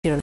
কেন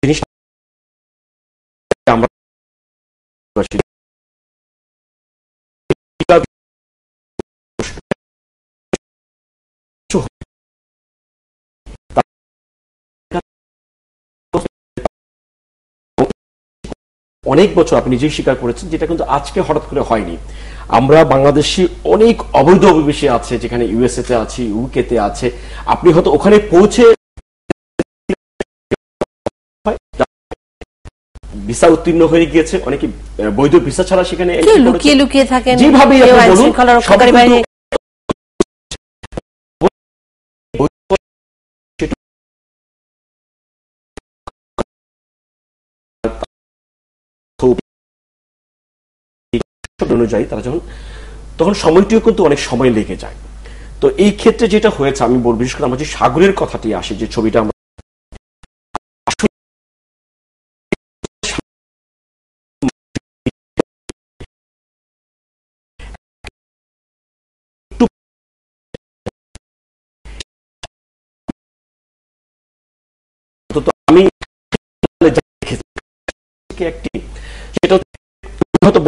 জিনিসটা আমরা অনেক বছর আপনি নিজেই স্বীকার করেছেন, যেটা কিন্তু আজকে হঠাৎ করে হয়নি। আমরা বাংলাদেশি অনেক অবৈধ অভিবাসী আছে, যেখানে ইউএসএ তে আছে, ইউকে তে আছে। আপনি হয়তো ওখানে পৌঁছে ভিসা উত্তীর্ণ হয়ে গিয়েছে, অনেকে বৈধ ভিসা ছাড়া সেখানে লুকিয়ে লুকিয়ে থাকেন, যেভাবে অনুযায়ী তারা যখন তখন সময়টিও কিন্তু অনেক সময় লেগে যায়। তো এই ক্ষেত্রে যেটা হয়েছে আমি বলব, বিশেষ করে আমার যে সাগরের কথাটি আসে, যে ছবিটা আমরা আমি একটি সেটা হয়তো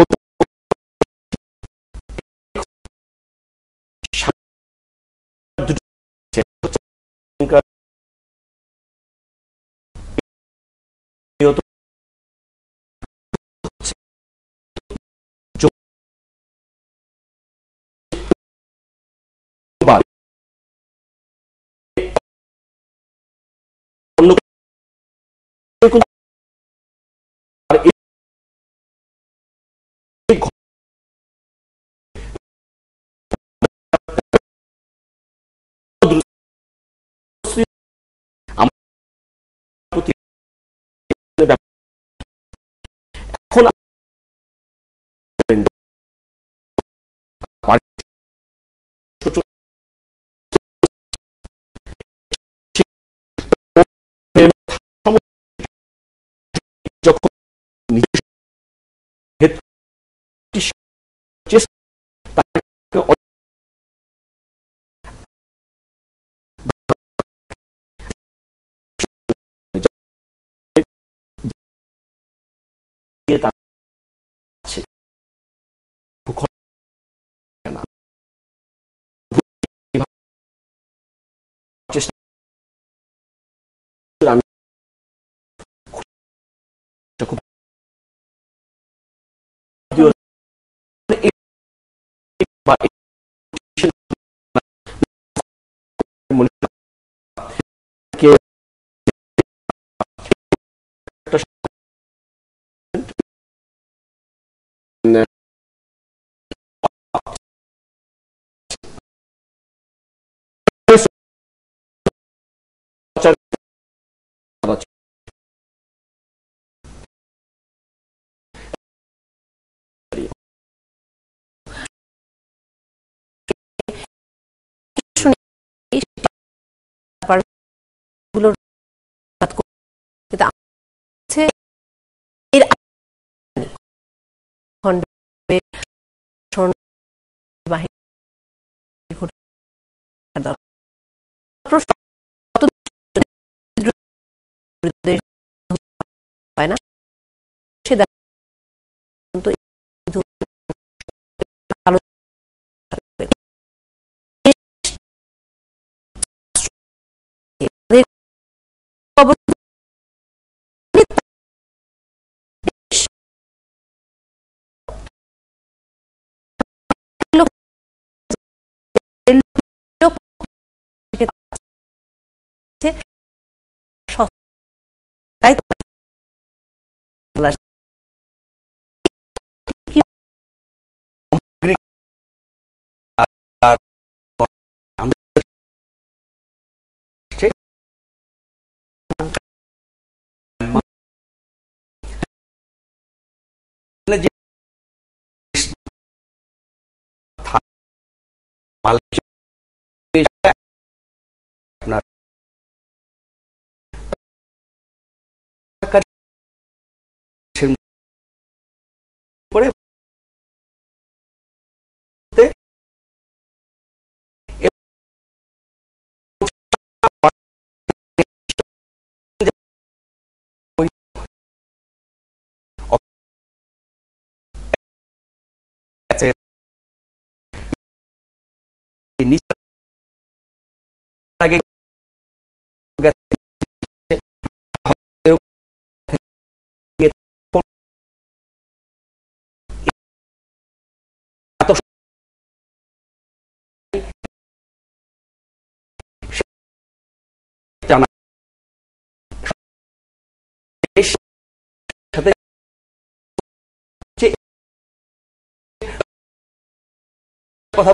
কথা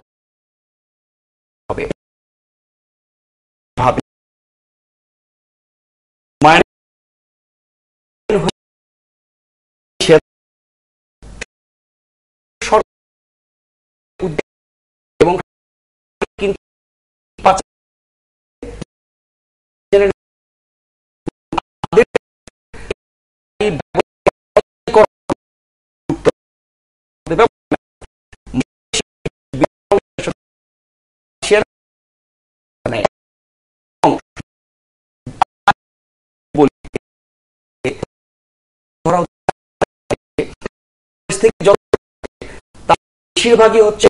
হবে ভাবে মায়ের এবং কিন্তু বেশিরভাগই হচ্ছে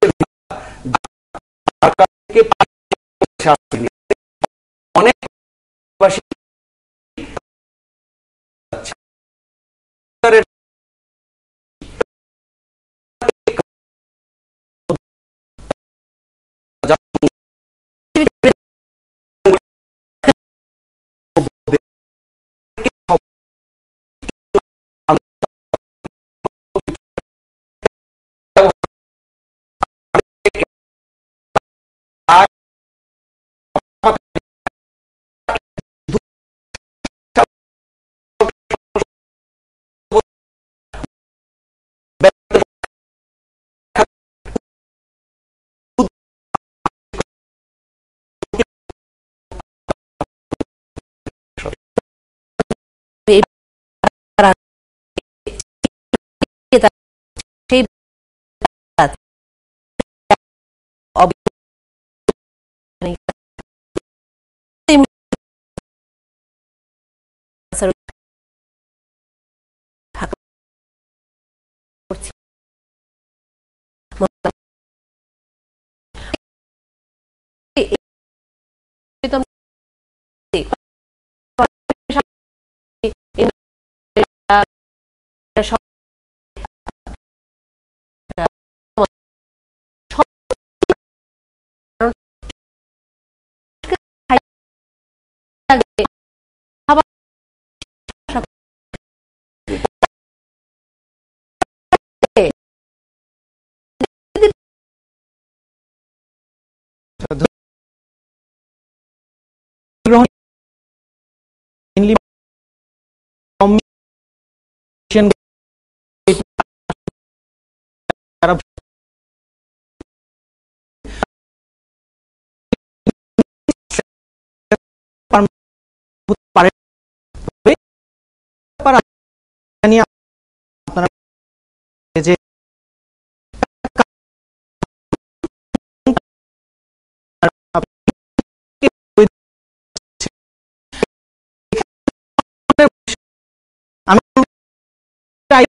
অনেক তারা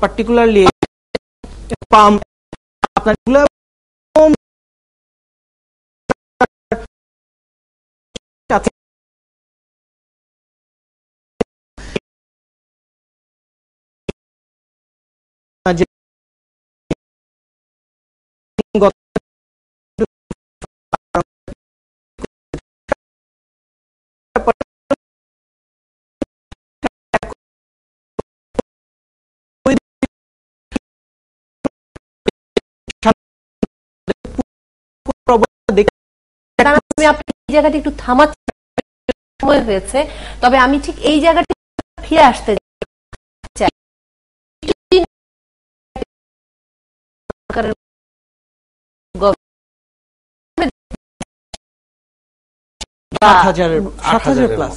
particularly palm আপনার আমি আপনার এই জায়গাটা একটু থামাচ্ছি, সময় হয়েছে, তবে আমি ঠিক এই জায়গাটা ফিরে আসতে চাই। 7,000 প্লাস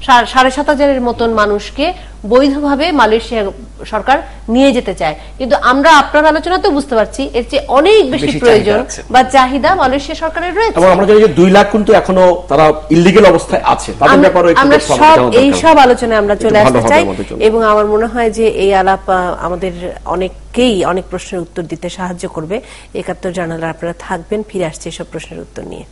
7,500 মতন মানুষকে বৈধভাবে মালয়েশিয়া সরকার নিয়ে যেতে চায়, কিন্তু আমরা আপনার আলোচনাতেও বুঝতে পারছি এর চেয়ে অনেক বেশি প্রয়োজন বা চাহিদা মালয়েশিয়া সরকারের রয়েছে। এবং আমরা জানি যে 2 লাখ কিন্তু এখনো তারা ইলিগ্যাল অবস্থায় আছে, তাদের ব্যাপারে আমরা সব আলোচনায় আমরা চলে আসতে চাই এবং আমার মনে হয় যে এই আলাপ আমাদের অনেককেই অনেক প্রশ্নের উত্তর দিতে সাহায্য করবে। ৭১ জার্নালে আপনারা থাকবেন, ফিরে আসছে এসব প্রশ্নের উত্তর নিয়ে।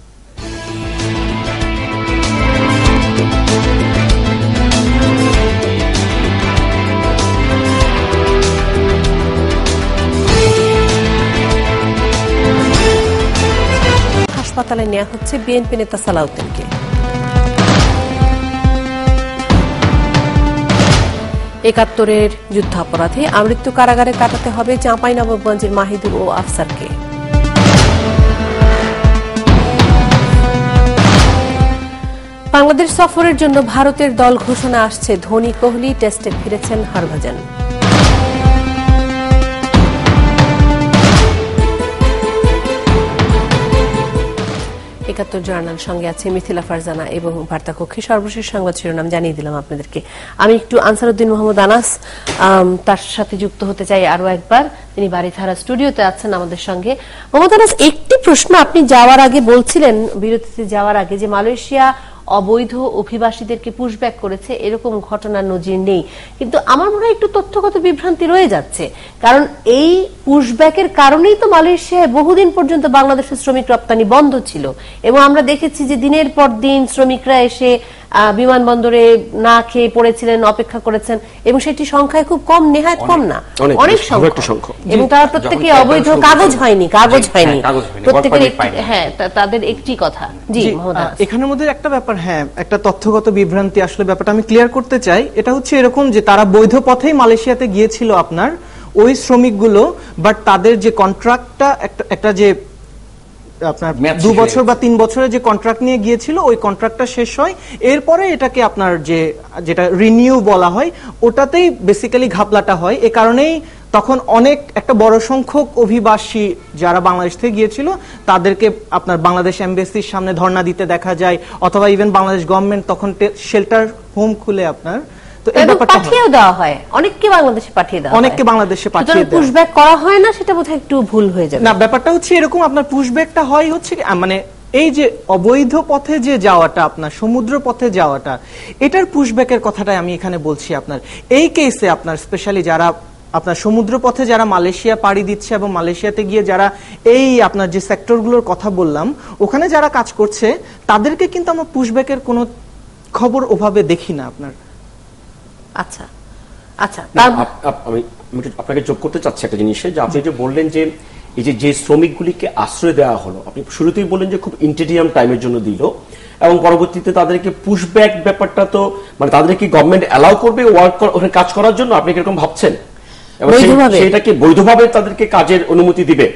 হাসপাতালে নেওয়া হচ্ছে বিএনপি নেতা সালাউদ্দিনকে। একাত্তরের যুদ্ধাপরাধে আমৃত্যু কারাগারে কাটাতে হবে চাঁপাইনবাবগঞ্জের মাহিদুর ও আফসারকে। বাংলাদেশ সফরের জন্য ভারতের দল ঘোষণা আসছে, ধোনি কোহলি টেস্টে ফিরেছেন হরভজন। একাত্তর জার্নাল সঙ্গে আছে মিথিলা ফারজানা এবং বার্তা কক্ষে সর্বশেষ সংবাদ শিরোনাম জানিয়ে দিলাম আপনাদেরকে। আমি একটু আনসারউদ্দিন মোহাম্মদ আনাস তার সাথে যুক্ত হতে চাই আরো একবার। তিনি বাড়িধারা স্টুডিওতে আছেন আমাদের সঙ্গে। মোহাম্মদ আনাস, একটি প্রশ্ন, আপনি যাওয়ার আগে বলছিলেন, বিরতিতে যাওয়ার আগে, যে মালয়েশিয়া অবৈধ অভিবাসীদেরকে পুশব্যাক করেছে, এরকম ঘটনার নজির নেই, কিন্তু আমার মনে হয় একটু তথ্যগত বিভ্রান্তি রয়ে যাচ্ছে, কারণ এই পুশব্যাকের কারণেই তো মালয়েশিয়ায় বহুদিন পর্যন্ত বাংলাদেশের শ্রমিক রপ্তানি বন্ধ ছিল এবং আমরা দেখেছি যে দিনের পর দিন শ্রমিকরা এসে বিমানবন্দরে না খেয়ে পড়েছিলেন, অপেক্ষা করেছেন এবং সেটি সংখ্যায় খুব কম, নেহায়েত কম না, অনেক সংখ্যা, এবং তারা প্রত্যেকে অবৈধ, কাগজ হয়নি প্রত্যেকের, হ্যাঁ তাদের একটি কথা। জি মোহাম্মদ আনাস, এখানের মধ্যে একটা ব্যাপার, হ্যাঁ একটা তথ্যগত বিভ্রান্তি, আসলে ব্যাপারটা আমি ক্লিয়ার করতে চাই। এটা হচ্ছে এরকম যে তারা বৈধ পথেই মালয়েশিয়াতে গিয়েছিল আপনার ওই শ্রমিকগুলো, বাট তাদের যে কন্ট্রাক্টটা একটা যে আপনার 2 বছর বা 3 বছরের যে কন্ট্রাক্ট নিয়ে গিয়েছিল, ওই কন্ট্রাক্টটা শেষ হয়, এরপরে এটাকে আপনার যেটা রিনিউ বলা হয়, ওটাতেই বেসিক্যালি ঘাপলাটা হয়। এ কারণেই তখন অনেক একটা বড় সংখ্যক অভিবাসী যারা বাংলাদেশ থেকে গিয়েছিল তাদেরকে আপনার বাংলাদেশ এমবেসির সামনে ধর্ণা দিতে দেখা যায়, অথবা ইভেন বাংলাদেশ গভর্নমেন্ট তখন শেল্টার হোম খুলে আপনার, তো এই ব্যাপারটা পাঠিয়েও দেওয়া হয়, অনেককে বাংলাদেশে পাঠিয়ে দেওয়া হয়, অনেককে বাংলাদেশে পাঠিয়ে দেওয়া হয়। পুশব্যাক করা হয় না, সেটা বোধহয় একটু ভুল হয়ে যাবে। না, ব্যাপারটা হচ্ছে এরকম, আপনার পুশব্যাকটা হয় হচ্ছে মানে এই যে অবৈধ পথে যে যাওয়াটা, আপনার সমুদ্র পথে যাওয়াটা, এটার পুশব্যাকের কথাটাই আমি এখানে বলছি। আপনার এই কেসে আপনার স্পেশালি যারা আপনার সমুদ্র পথে যারা মালয়েশিয়া পাড়ি দিচ্ছে এবং মালয়েশিয়াতে গিয়ে যারা এই আপনার যে সেক্টরগুলোর কথা বললাম ওখানে যারা কাজ করছে, তাদেরকে কিন্তু আমরা পুশব্যাকের কোনো খবর ওভাবে দেখি না আপনার। আচ্ছা আচ্ছা, আমি আপনাকে যোগ করতে চাচ্ছি একটা জিনিসে, যে আপনি যে বললেন যে এই যে শ্রমিকগুলিকে আশ্রয় দেওয়া হলো, আপনি শুরুতেই বললেন যে খুব ইন্টেরিয়াম টাইমের জন্য দিল, এবং পরবর্তীতে তাদেরকে পুশব্যাক ব্যাপারটা তো মানে তাদেরকে গভর্নমেন্ট অ্যালাউ করবে ওখানে কাজ করার জন্য, আপনি কিরকম ভাবছেন? সেটাকে বৈধভাবে তাদেরকে কাজের অনুমতি দিবে?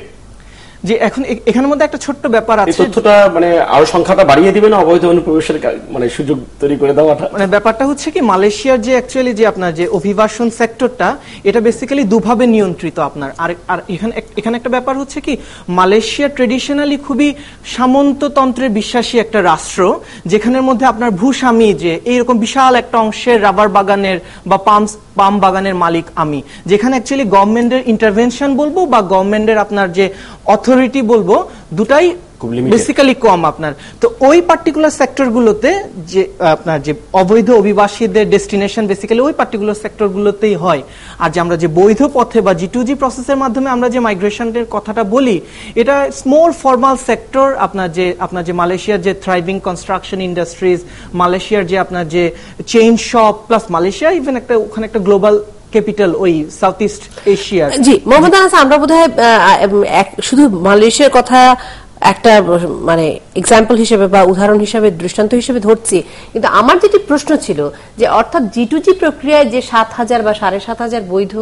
যে এখন এখানের মধ্যে একটা ছোট্ট ব্যাপার আছে, তথ্যটা মানে আরো সংখ্যাটা বাড়িয়ে দিবে না অবৈধ অনুপ্রবেশের মানে সুযোগ তৈরি করে দেওয়াটা? মানে ব্যাপারটা হচ্ছে কি, মালয়েশিয়ার যে অ্যাকচুয়ালি যে আপনার যে অভিবাসন সেক্টরটা, এটা বেসিক্যালি দুভাবে নিয়ন্ত্রিত আপনার। আর এখানে একটা ব্যাপার হচ্ছে কি, মালয়েশিয়া ট্রেডিশনালি খুবই সামন্ততন্ত্রে বিশ্বাসী একটা রাষ্ট্র, যেখানের মধ্যে আপনার ভূস্বামী যে এইরকম বিশাল একটা অংশের রাবার বাগানের বা পাম বাগানের মালিক আমি, যেখানে অ্যাকচুয়ালি গভর্নমেন্টের ইন্টারভেনশন বলবো বা গভর্নমেন্টের আপনার যে অথরিটি বলবো, দুটাই বেসিক্যালি কম আপনার। তো ওই পার্টিকুলার সেক্টরগুলোতে যে আপনার যে অবৈধ অভিবাসীদের ডেস্টিনেশন বেসিক্যালি ওই পার্টিকুলার সেক্টরগুলোতেই হয়। আর যে আমরা যে বৈধ পথে বা G2G প্রসেসের মাধ্যমে আমরা যে মাইগ্রেশনের কথাটা বলি, এটা মোর ফর্মাল সেক্টর। আপনার যে মালয়েশিয়ার যে থ্রাইভিং কনস্ট্রাকশন ইন্ডাস্ট্রিজ, মালয়েশিয়ার যে আপনার যে chain shop, plus Malaysia even একটা ওখানে একটা গ্লোবাল ক্যাপিটাল ওই সাউথ ইস্ট এশিয়ার। জি মোহাম্মদ আনাস, আমরা বোধহয় শুধু মালয়েশিয়ার কথা একটা মানে এক্সাম্পল হিসেবে বা উদাহরণ হিসেবে দৃষ্টান্ত হিসেবে ধরছি, কিন্তু আমার যেটি প্রশ্ন ছিল যে অর্থাৎ G2G প্রক্রিয়ায় যে 7,000 বা 7,500 বৈধ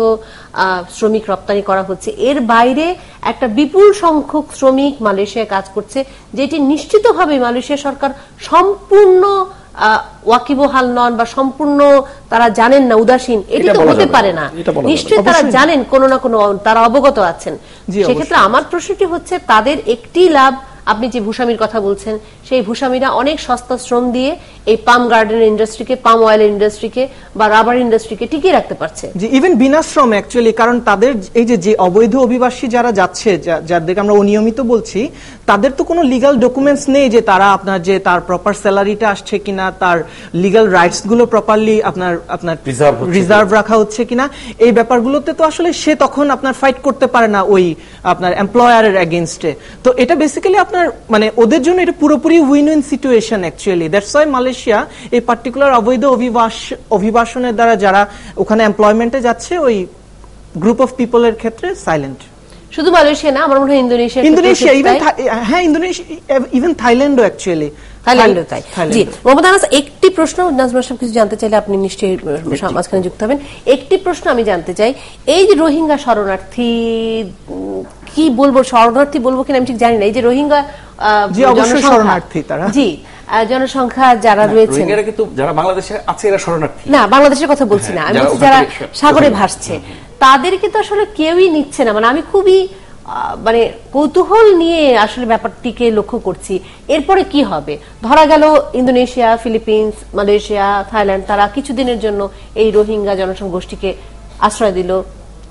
শ্রমিক রপ্তানি করা হচ্ছে, এর বাইরে একটা বিপুল সংখ্যক শ্রমিক মালয়েশিয়ায় কাজ করছে, যেটি নিশ্চিতভাবে মালয়েশিয়া সরকার সম্পূর্ণ ওয়াকিবহাল নন বা সম্পূর্ণ তারা জানেন না, উদাসীন, এটি তো হতে পারে না। নিশ্চয়ই তারা জানেন, কোনো না কোনো তারা অবগত আছেন। সেক্ষেত্রে আমার প্রশ্নটি হচ্ছে, তাদের একটি লাভ, আপনি যে ভূস্বামীর কথা বলছেন, সেই ভূস্বামীরা অনেক সস্তা শ্রম দিয়ে এই পাম গার্ডেন ইন্ডাস্ট্রিকে, পাম অয়েল ইন্ডাস্ট্রিকে বা রাবার ইন্ডাস্ট্রিকে টিকিয়ে রাখতে পারছে। যে ইভেন বিনা শ্রম অ্যাকচুয়ালি, কারণ তাদের এই যে অবৈধ অভিবাসী যারা যাচ্ছে, যাদেরকে আমরা অনিয়মিত বলছি, তাদের তো কোনো লিগ্যাল ডকুমেন্টস নেই যে তারা আপনার যে তার প্রপার স্যালারিটা আসছে কিনা, তার লিগ্যাল রাইটস গুলো প্রপারলি আপনার রিজার্ভ রাখা হচ্ছে কিনা, এই ব্যাপারগুলোতে তো আসলে সে তখন আপনার ফাইট করতে পারে না ওই আপনার এমপ্লয়ারের এগেইনস্টে। তো এটা বেসিক্যালি আপনার মানে ওদের জন্য এটা পুরোপুরি win win situation actually. That's why Malaysia এই পার্টিকুলার অবৈধ অভিবাসনের দ্বারা যারা ওখানে এমপ্লয়মেন্টে যাচ্ছে, ওই গ্রুপ অফ পিপলের ক্ষেত্রে সাইলেন্ট। শুধু মালয়েশিয়া না, আমার মনে হয় ইন্দোনেশিয়া, ইভেন থাইল্যান্ডও অ্যাকচুয়ালি, থাইল্যান্ডও তাই। জি মোহাম্মদ আনাস, একটি প্রশ্ন, নাজমা সাহেব কিছু জানতে চাইলে আপনি নিশ্চয়ই মাঝখানে যুক্ত হবেন। একটি প্রশ্ন আমি জানতে চাই, এই যে রোহিঙ্গা শরণার্থী, কি বলবো, শরণার্থী বলবো কিনা আমি ঠিক জানি না, এই যে রোহিঙ্গা শরণার্থী, তারা জি জনসংখ্যা যারা রয়েছে, কিন্তু যারা বাংলাদেশে আছে এরা শরণার্থী না, বাংলাদেশের কথা বলছি না, আমি বলছি যারা সাগরে ভাসছে, তাদেরকে তো আসলে কেউই নিচ্ছে না। মানে আমি খুবই মানে কৌতূহল নিয়ে আসলে ব্যাপারটিকে লক্ষ্য করছি। এরপরে কি হবে? ধরা গেল ইন্দোনেশিয়া, ফিলিপিন্স, মালয়েশিয়া, থাইল্যান্ড তারা কিছুদিনের জন্য এই রোহিঙ্গা জনসংখ্যা গোষ্ঠীকে আশ্রয় দিল,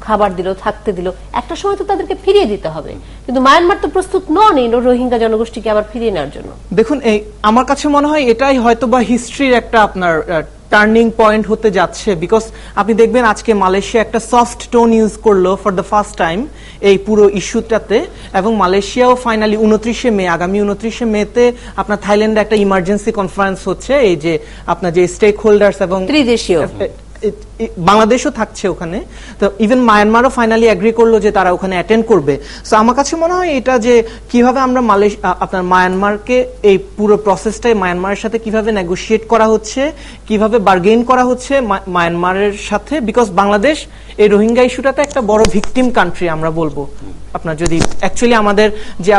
খাবার দিল, থাকতে দিল, একটা সময় তো তাদেরকে ফিরিয়ে দিতে হবে। কিন্তু মায়ানমার তো প্রস্তুত নন এই রোহিঙ্গা জনগোষ্ঠীকে আবার ফিরিয়ে নেওয়ার জন্য। দেখুন, এই আমার কাছে মনে হয় এটাই হয়তো বা হিস্ট্রির একটা আপনার টার্নিং পয়েন্ট হতে যাচ্ছে। বিকজ আপনি দেখবেন আজকে মালয়েশিয়া একটা সফট টোন ইউজ করলো ফর দ্য ফার্স্ট টাইম এই পুরো ইস্যুটাতে, এবং মালয়েশিয়াও ফাইনালি 29শে মে, আগামী 29শে মেতে আপনার থাইল্যান্ডে একটা ইমার্জেন্সি কনফারেন্স হচ্ছে, এই যে আপনার যে স্টেক হোল্ডার্স এবং ত্রিদেশীয়, বাংলাদেশও থাকছে ওখানে, তো ইভেন মায়ানমারও ফাইনালি এগ্রি করলো যে তারা ওখানে অ্যাটেন্ড করবে। সো আমার কাছে মনে হয় এটা যে কিভাবে আমরা আপনার মায়ানমারকে এই পুরো প্রসেসটাই মায়ানমারের সাথে কিভাবে নেগোশিয়েট করা হচ্ছে, কিভাবে বার্গেইন করা হচ্ছে মায়ানমারের সাথে, বিকজ বাংলাদেশ এই রোহিঙ্গা ইস্যুটাতে একটা বড় ভিকটিম কান্ট্রি আমরা বলবো। আপনার যদি অ্যাকচুয়ালি আমাদের যে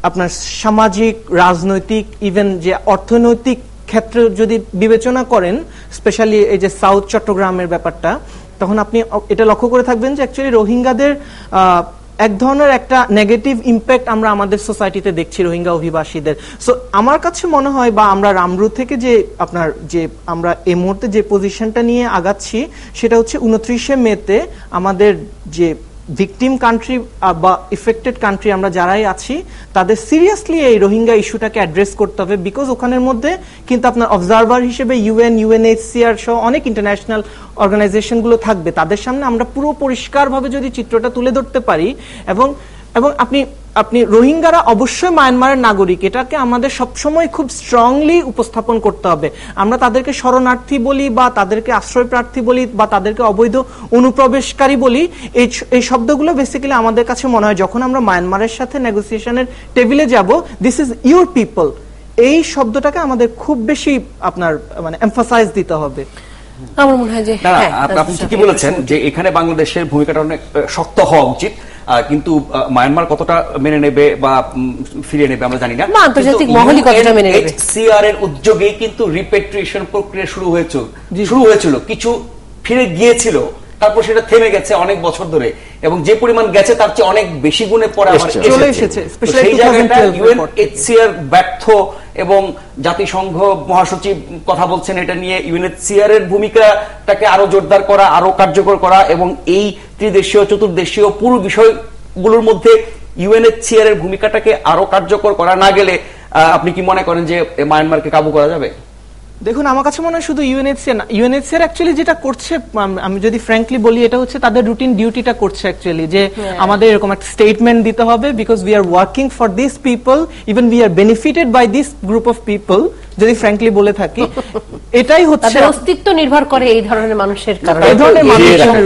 আপনার সামাজিক, রাজনৈতিক, ইভেন যে অর্থনৈতিক ক্ষেত্রে যদি বিবেচনা করেন, স্পেশালি এই যে সাউথ চট্টগ্রামের ব্যাপারটা, তখন আপনি এটা লক্ষ্য করে থাকবেন যে অ্যাকচুয়ালি রোহিঙ্গাদের এক ধরনের একটা নেগেটিভ ইম্প্যাক্ট আমরা আমাদের সোসাইটিতে দেখছি রোহিঙ্গা অভিবাসীদের। সো আমার কাছে মনে হয় বা আমরা রামরু থেকে যে আপনার যে আমরা এই মুহূর্তে যে পজিশনটা নিয়ে আগাচ্ছি সেটা হচ্ছে 29শে মেতে আমাদের যে ভিকটিম কান্ট্রি বা ইফেক্টেড কান্ট্রি আমরা যারাই আছি তাদের সিরিয়াসলি এই রোহিঙ্গা ইস্যুটাকে অ্যাড্রেস করতে হবে, বিকজ ওখানের মধ্যে কিন্তু আপনার অবজারভার হিসেবে ইউএন, UNHCR সহ অনেক ইন্টারন্যাশনাল অর্গানাইজেশনগুলো থাকবে। তাদের সামনে আমরা পুরো পরিষ্কারভাবে যদি চিত্রটা তুলে ধরতে পারি এবং আপনি রোহিঙ্গারা অবশ্যই মায়ানমারের নাগরিক, এটাকে আমাদের সবসময় খুব স্ট্রংলি উপস্থাপন করতে হবে। আমরা তাদেরকে শরণার্থী বলি বা তাদেরকে আশ্রয় প্রার্থী বলি বা তাদেরকে অবৈধ অনুপ্রবেশকারী বলি, এই শব্দগুলো বেসিক্যালি আমাদের কাছে মনে হয় যখন আমরা মায়ানমারের সাথে নেগোসিয়েশনের টেবিলে যাব, দিস ইজ ইউর পিপল, এই শব্দটাকে আমাদের খুব বেশি আপনার মানে এমফাসাইজ দিতে হবে। আমার মনে হয় যে আপনি ঠিকই বলেছেন যে এখানে বাংলাদেশের ভূমিকাটা অনেক শক্ত হওয়া উচিত, কিন্তু মায়ানমার কতটা মেনে নেবে বা ফিরিয়ে নেবে আমরা জানি না। আন্তর্জাতিক মহলই কতটা মেনে নেবে। UNHCR এর উদ্যোগেই কিন্তু রিপেট্রিয়েশন প্রক্রিয়া শুরু হয়েছিল, কিছু ফিরে গিয়েছিল, তারপর সেটা থেমে গেছে অনেক বছর ধরে, এবং যে পরিমাণ গেছে তার চেয়ে অনেক বেশি গুণে পরে চলে এসেছে। সেই জায়গাটা UNHCR ব্যর্থ, এবং জাতিসংঘ মহাসচিব কথা বলছেন এটা নিয়ে। UNHCR এর ভূমিকাটাকে আরো জোরদার করা, আরো কার্যকর করা, এবং এই ত্রিদেশীয় চতুর্দেশীয় পুরো বিষয়গুলোর মধ্যে UNHCR এর ভূমিকাটাকে আরো কার্যকর করা না গেলে আপনি কি মনে করেন যে মায়ানমারকে কাবু করা যাবে? দেখুন, আমার কাছে মনে হয় শুধু UNHCR অ্যাকচুয়ালি যেটা করছে, আমি যদি ফ্র্যাঙ্কলি বলি, এটা হচ্ছে তাদের রুটিন ডিউটিটা করছে অ্যাকচুয়ালি, যে আমাদের এরকম একটা স্টেটমেন্ট দিতে হবে, because we are working for this people, even we are benefited by this group of people, যদি ফ্র্যাঙ্কলি বলে থাকি। এটাই হচ্ছে অস্তিত্ব নির্ভর করে এই ধরনের মানুষের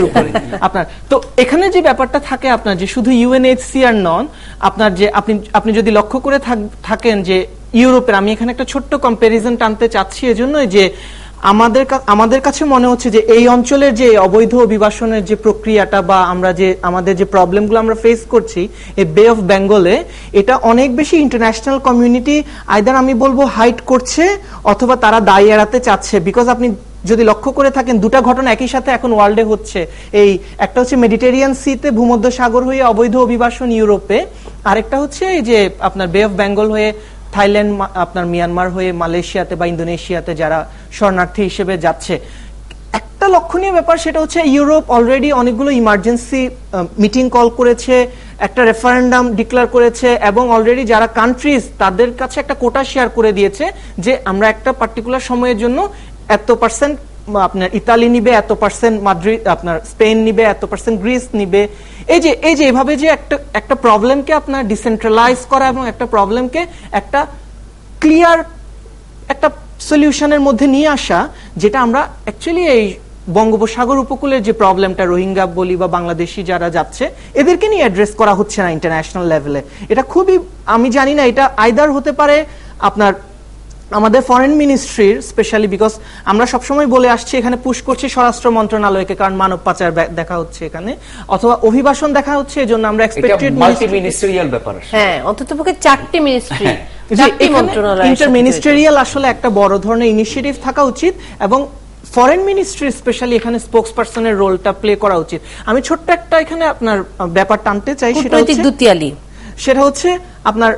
উপরে আপনার। তো এখানে যে ব্যাপারটা থাকে আপনার, যে শুধু UNHCR নন, আপনার যে আপনি যদি লক্ষ্য করে থাকেন যে ইউরোপের, আমি এখানে একটা ছোট্ট কম্পারিজন টানতে চাচ্ছি এজন্য যে আমাদের কাছে মনে হচ্ছে যে এই অঞ্চলের যে অবৈধ অভিবাসনের যে প্রক্রিয়াটা বা আমরা যে আমাদের যে প্রবলেমগুলো আমরা ফেস করছি এই বে অফ বেঙ্গলে, এটা অনেক বেশি ইন্টারন্যাশনাল কমিউনিটি আইদার আমি বলবো হাইড করছে অথবা তারা দায় এড়াতে চাচ্ছে। বিকজ আপনি যদি লক্ষ্য করে থাকেন দুটা ঘটনা একই সাথে এখন ওয়ার্ল্ডে হচ্ছে। এই একটা হচ্ছে মেডিটেরিয়ান সিতে ভূমধ্য সাগর হয়ে অবৈধ অভিবাসন ইউরোপে, আরেকটা হচ্ছে এই যে আপনার বে অফ বেঙ্গল হয়ে থাইল্যান্ড, আপনার মিয়ানমার হয়ে মালয়েশিয়াতে বা ইন্দোনেশিয়াতে যারা শরণার্থী হিসেবে যাচ্ছে। একটা লক্ষণীয় ব্যাপার সেটা হচ্ছে ইউরোপ অলরেডি অনেকগুলো ইমার্জেন্সি মিটিং কল করেছে, একটা রেফারেন্ডাম ডিক্লেয়ার করেছে, এবং অলরেডি যারা কান্ট্রিজ তাদের কাছে একটা কোটা শেয়ার করে দিয়েছে যে আমরা একটা পার্টিকুলার সময়ের জন্য এত পার্সেন্ট আপনার ইতালি নিবে, এত পার্সেন্ট মাদ্রিদ, আপনার স্পেন নিবে, এত পার্সেন্ট গ্রিস নিবে। এই যে এভাবে যে একটা প্রবলেমকে আপনার ডিসেন্ট্রালাইজ করা এবং একটা প্রবলেমকে একটা ক্লিয়ার একটা সলিউশনের মধ্যে নিয়ে আসা, যেটা আমরা অ্যাকচুয়ালি এই বঙ্গোপসাগর উপকূলের যে প্রবলেমটা রোহিঙ্গা বলি বা বাংলাদেশি যারা যাচ্ছে এদেরকে নিয়ে অ্যাড্রেস করা হচ্ছে না ইন্টারন্যাশনাল লেভেলে। এটা খুবই, আমি জানি না, এটা আইদার হতে পারে আপনার আমাদের ফরেন মিনিস্ট্রির স্পেশালি, বিকজ আমরা সবসময় বলে আসছি এখানে পুশ করছি স্বরাষ্ট্র মন্ত্রণালয়কে, কারণ মানব পাচার দেখা হচ্ছে এখানে, অথবা অভিবাসন দেখা হচ্ছে, এজন্য আমরা এক্সপেক্টেড মাল্টি মিনিস্ট্রিয়াল ব্যাপার। হ্যাঁ, অন্ততপক্ষে 4টি মিনিস্ট্রি, ইন্টারমিনিস্ট্রিয়াল আসলে একটা বড় ধরনের ইনিশিয়েটিভ থাকা উচিত, এবং ফরেন মিনিস্ট্রি স্পেশালি এখানে স্পোক্স পারসনের রোলটা প্লে করা উচিত। আমি ছোট্ট একটা এখানে আপনার ব্যাপার টানতে চাই, সেটা হচ্ছে আপনার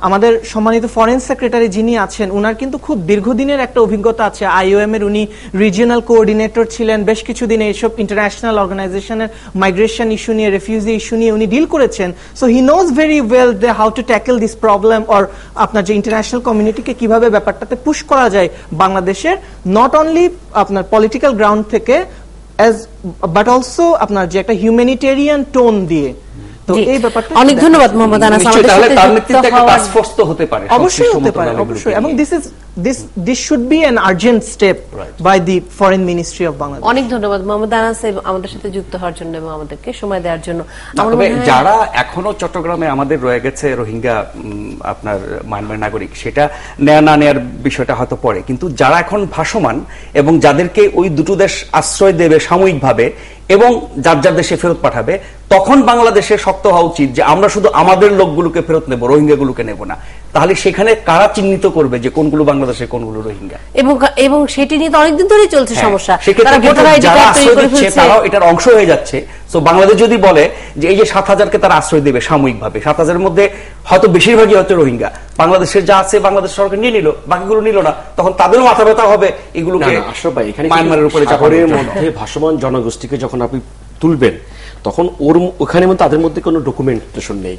আমাদের সম্মানিত ফরেন সেক্রেটারি যিনি আছেন উনার কিন্তু খুব দীর্ঘদিনের একটা অভিজ্ঞতা আছে। IOM এর উনি রিজিওনাল কোঅর্ডিনেটর ছিলেন, বেশ কিছুদিন এইসব ইন্টারন্যাশনাল অর্গানাইজেশনের মাইগ্রেশন ইস্যু নিয়ে, রেফিউজি ইস্যু নিয়ে উনি ডিল করেছেন। So he knows very well they how to tackle this problem, or আপনার যে ইন্টারন্যাশনাল কমিউনিটিকে কিভাবে ব্যাপারটাতে পুশ করা যায় বাংলাদেশের, নট অনলি আপনার পলিটিক্যাল গ্রাউন্ড থেকে বাট অলসো আপনার যে একটা হিউম্যানিটেরিয়ান টোন দিয়ে। অনেক ধন্যবাদ মোহাম্মদ আনাস। অবশ্যই হতে পারে, অবশ্যই, এবং this should be an urgent step by the foreign ministry of Bangladesh. অনেক ধন্যবাদ মোহাম্মদ আনাস আমাদের সাথে যুক্ত হওয়ার জন্য এবং আমাদেরকে সময় দেওয়ার জন্য। যারা এখনো চট্টগ্রামে আমাদের রয়ে গেছে রোহিঙ্গা আপনার মায়ানমার নাগরিক, সেটা নেয়া না নেয়ার বিষয়টা হয়তো পরে, কিন্তু যারা এখন ভাসমান এবং যাদেরকে ওই দুটো দেশ আশ্রয় দেবে সাময়িকভাবে এবং যার যার দেশে ফেরত পাঠাবে, তখন বাংলাদেশের শক্ত হওয়া উচিত যে আমরা শুধু আমাদের লোকগুলোকে ফেরত নেব, রোহিঙ্গাগুলোকে নেব না। তাহলে সেখানে কারা চিহ্নিত করবে যে কোনগুলো বাংলাদেশের কোনগুলো রোহিঙ্গা? এবং সেটি নিয়ে তো অনেকদিন ধরেই চলছে সমস্যা। তারা ভোটার আইডি কার্ড তৈরি করে ফেলছে, তারাও এটার অংশ হয়ে যাচ্ছে। তো বাংলাদেশ যদি বলে যে এই যে 7,000-কে তারা আশ্রয় দেবে সাময়িকভাবে, 7,000-এর মধ্যে হয়তো বেশিরভাগই হচ্ছে রোহিঙ্গা, বাংলাদেশের যা আছে বাংলাদেশ সরকার নিয়ে নিল, বাকিগুলো নিল না, তখন তাদেরও মাথা ব্যথা হবে এগুলোকে মায়ানমারের উপরে সাগরের মধ্যে ভাসমান জনগোষ্ঠীকে যখন আপনি তুলবেন, তখন ওখানে তাদের মধ্যে কোনো ডকুমেন্টেশন নেই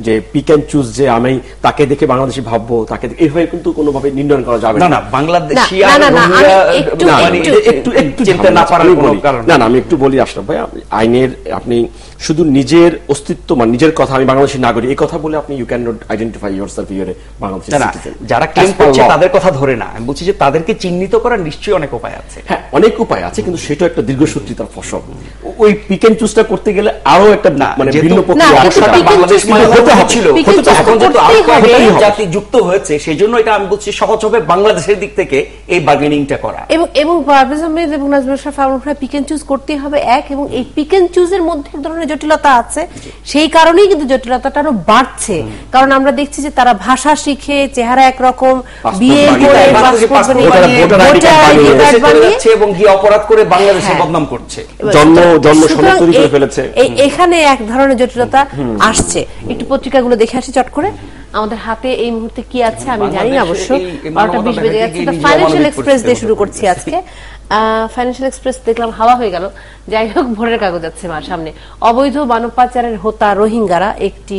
যে পিক অ্যান্ড চুজ যে আমি তাকে দেখে বাংলাদেশি ভাববো, তাকে এইভাবে কিন্তু কোনোভাবে নির্ণয় করা যাবে না। বাংলাদেশি আমি একটু বলি আশরাফ ভাই, আইনের আপনি শুধু নিজের অস্তিত্ব মানে নিজের কথা আমি বাংলাদেশি নাগরিক এই কথা বলে আপনি you can not identify yourself here Bangladeshi citizen. যারা ক্লেম করছে তাদের কথা ধরে না, আমি বলছি যে তাদেরকে চিহ্নিত করার নিশ্চয়ই অনেক উপায় আছে। হ্যাঁ, অনেক উপায় আছে, কিন্তু সেটা একটা দীর্ঘসূত্রিতার ফসল। ওই পিক এন্ড চুজটা করতে গেলে আরো একটা মানে ভিন্ন প্রক্রিয়া বাংলাদেশ ছিল, এখন যেহেতু জাতি যুক্ত হয়েছে সেই জন্য এটা আমি বলছি সহজ হবে বাংলাদেশের দিক থেকে এই বার্গেনিংটা করা। এবং পারভেজ আহমেদ এবং Nazmul Shah pick and choose করতেই হবে এক, এবং এই পিক এন্ড চুজের মধ্যে এক ধরনের জটিলতা আছে, সেই কারণেই কিন্তু জটিলতাটা আরো বাড়ছে। কারণ আমরা দেখছি যে তারা ভাষা শিখে, চেহারা একরকম, বিয়ে করে, এবং গিয়ে অপরাধ করে বাংলাদেশের বদনাম করছে, জন্ম সনদ তৈরি করে ফেলেছে। এখানে এক ধরনের জটিলতা আসছে। একটু পত্রিকাগুলো দেখে আসি চট করে। আমাদের হাতে এই মুহূর্তে কি আছে আমি জানি না, অবশ্য 12:20 বেজে যাচ্ছে। ফাইন্যান্সিয়াল এক্সপ্রেস দিয়ে শুরু করছি আজকে। ফাইন্যান্সিয়াল এক্সপ্রেস দেখলাম হাওয়া হয়ে গেল। যাই হোক, ভোরের কাগজ আছে আমার সামনে। অবৈধ মানব পাচারের হোতা রোহিঙ্গারা একটি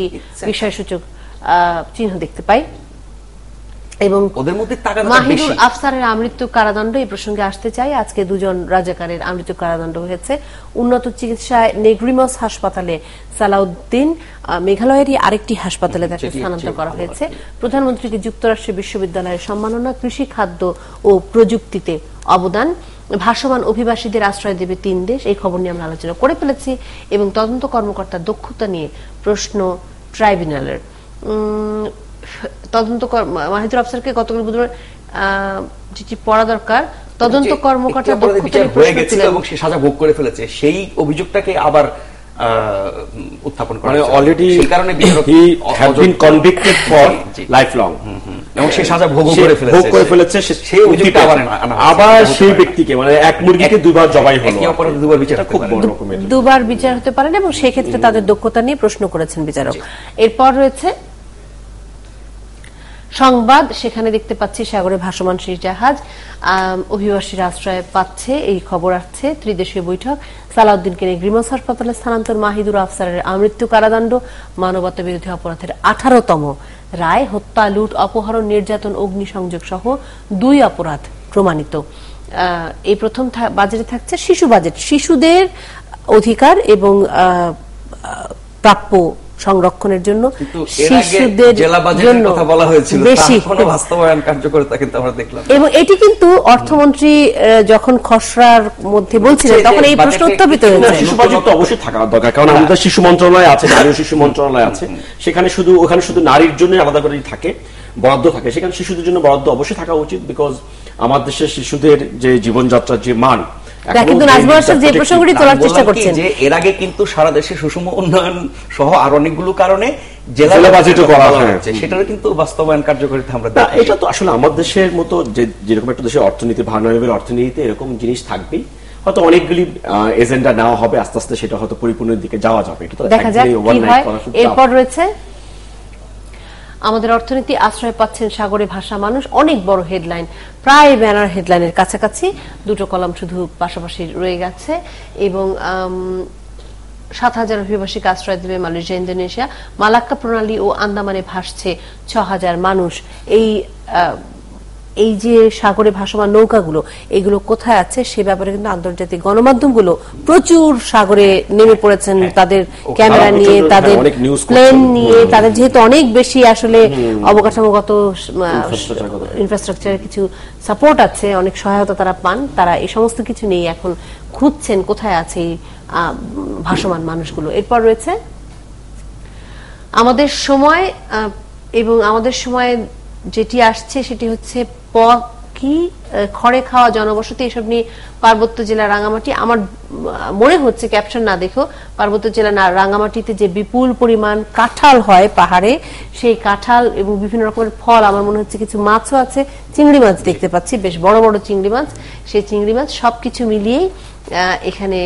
বিষয়সূচক চিহ্ন দেখতে পাই, এবং মাহিদুর আফসারের আমৃত্যু কারাদণ্ড। এই প্রসঙ্গে আসতে চাই। আজকে 2 রাজাকারের আমৃত্যু কারাদণ্ড হয়েছে উন্নত চিকিৎসায় নেগ্রিমস হাসপাতালে। সালাউদ্দিন মেঘালয়েরই আরেকটি হাসপাতালে তাকে স্থানান্তর করা হয়েছে। প্রধানমন্ত্রীকে যুক্তরাষ্ট্রের বিশ্ববিদ্যালয়ের সম্মাননা। কৃষি, খাদ্য ও প্রযুক্তিতে অবদান। ভাসমান অভিবাসীদের আশ্রয় দেবে 3 দেশ। এই খবর নিয়ে আমরা আলোচনা করে ফেলেছি, এবং তদন্ত কর্মকর্তার দক্ষতা নিয়ে প্রশ্ন ট্রাইব্যুনালের। তদন্ত মাহিদুর আফসারকে গতকাল বুধবার চিঠি পড়া দরকার। তদন্ত কর্মকর্তার দক্ষতা নিয়ে প্রশ্ন তুলে এবং সে সাজা ভোগ করে ফেলেছে, সেই অভিযোগটাকে আবার উত্থাপন করা, অলরেডি সেই কারণে he have been convicted for life long, এবং সে সাজা ভোগ করে ফেলেছে। সেই অভিযোগটা আবার সেই ব্যক্তিকে মানে এক মুরগিকে 2 বার জবাই হলো, একই অপরাধে 2 বার বিচার খুব বড় রকমের 2 বার বিচার হতে পারে না, এবং সেই ক্ষেত্রে তাদের দক্ষতা নিয়ে প্রশ্ন করেছেন বিচারক। এরপর রয়েছে সংবাদ। সেখানে দেখতে পাচ্ছি সাগরে ভাসমান সেই জাহাজ, অভিবাসীরা আশ্রয় পাচ্ছে, এই খবর আসছে। ত্রিদেশীয় বৈঠক। সালাউদ্দিনকে নেগ্রিমস হাসপাতালে স্থানান্তর। মাহিদুর আফসারের আমৃত্যু কারাদণ্ড। মানবতা বিরোধী অপরাধের 18তম রায়। হত্যা, লুট, অপহরণ, নির্যাতন, অগ্নিসংযোগ সহ 2 অপরাধ প্রমাণিত। এই প্রথম বাজেটে থাকছে শিশু বাজেট, শিশুদের অধিকার এবং প্রাপ্য সংরক্ষণের জন্য, শিশুদের জন্য বেশি বাস্তবায়ন কার্যকরিতা কিন্তু আমরা দেখলাম। এবং এটি কিন্তু অর্থমন্ত্রী যখন খসড়ার মধ্যে বলছিলেন তখন এই প্রশ্ন উত্থাপিত হয়েছে। শিশু বাজেট তো অবশ্যই থাকা দরকার, কারণ আমাদের শিশু মন্ত্রণালয় আছে, নারী ও শিশু মন্ত্রণালয় আছে, ওখানে শুধু নারীর জন্য আলাদা করে থাকে, বরাদ্দ থাকে, সেখানে শিশুদের জন্য বরাদ্দ অবশ্যই থাকা উচিত। বিকজ আমার দেশের শিশুদের যে জীবনযাত্রার যে মান, কিন্তু নাজমুল হাসান যে প্রসঙ্গটি তোলার চেষ্টা করছেন যে এর আগে কিন্তু সারা দেশে সুষম উন্নয়ন সহ আর অনেকগুলো কারণে জেলা বাজেটও করা হয়েছে, সেটার কিন্তু বাস্তবায়ন কার্যকরিতা আমরা দেখি। এটা তো আসলে আমাদের দেশের মতো যেরকম একটা দেশের অর্থনীতি, ভার্নারেবল অর্থনীতিতে এরকম জিনিস থাকবেই, হয়তো অনেকগুলি এজেন্ডা নেওয়া হবে, আস্তে আস্তে সেটা হয়তো পরিপূর্ণের দিকে যাওয়া যাবে। এটা তো দেখা যাক কি হয়। এরপর রয়েছে আমাদের অর্থনীতি। আশ্রয় পাচ্ছেন সাগরে ভাসা মানুষ। অনেক বড় হেডলাইন, প্রায় ব্যানার হেডলাইনের কাছাকাছি, 2টো কলাম শুধু পাশাপাশি রয়ে গেছে। এবং 7,000 অভিবাসীকে আশ্রয় দেবে মালয়েশিয়া, ইন্দোনেশিয়া। মালাক্কা প্রণালী ও আন্দামানে ভাসছে 6,000 মানুষ। এই যে সাগরে ভাসমান নৌকাগুলো, এগুলো কোথায় আছে সে ব্যাপারে কিন্তু আন্তর্জাতিক গণমাধ্যমগুলো প্রচুর সাগরে নেমে পড়েছেন, তাদের ক্যামেরা নিয়ে, তাদের প্লেন নিয়ে। তাদের যেহেতু অনেক বেশি আসলে অবকাঠামোগত ইনফ্রাস্ট্রাকচারের কিছু সাপোর্ট আছে, অনেক সহায়তা তারা পান, তারা এই সমস্ত কিছু নিয়ে এখন খুঁজছেন কোথায় আছে এই ভাসমান মানুষগুলো। এরপর রয়েছে আমাদের সময়, এবং আমাদের সময় যেটি আসছে সেটি হচ্ছে ঝুঁকি, খড়ে খাওয়া জনবসতি, এসব নিয়ে পার্বত্য জেলা রাঙ্গামাটি, আমার মনে হচ্ছে ক্যাপশন না দেখো, পার্বত্য জেলা রাঙ্গামাটিতে যে বিপুল পরিমাণ কাঁঠাল হয় পাহাড়ে, সেই কাঁঠাল এবং বিভিন্ন রকমের ফল, আমার মনে হচ্ছে কিছু মাছও আছে, চিংড়ি মাছ দেখতে পাচ্ছি, বেশ বড় বড় চিংড়ি মাছ, সেই চিংড়ি মাছ সবকিছু মিলিয়েই এখানে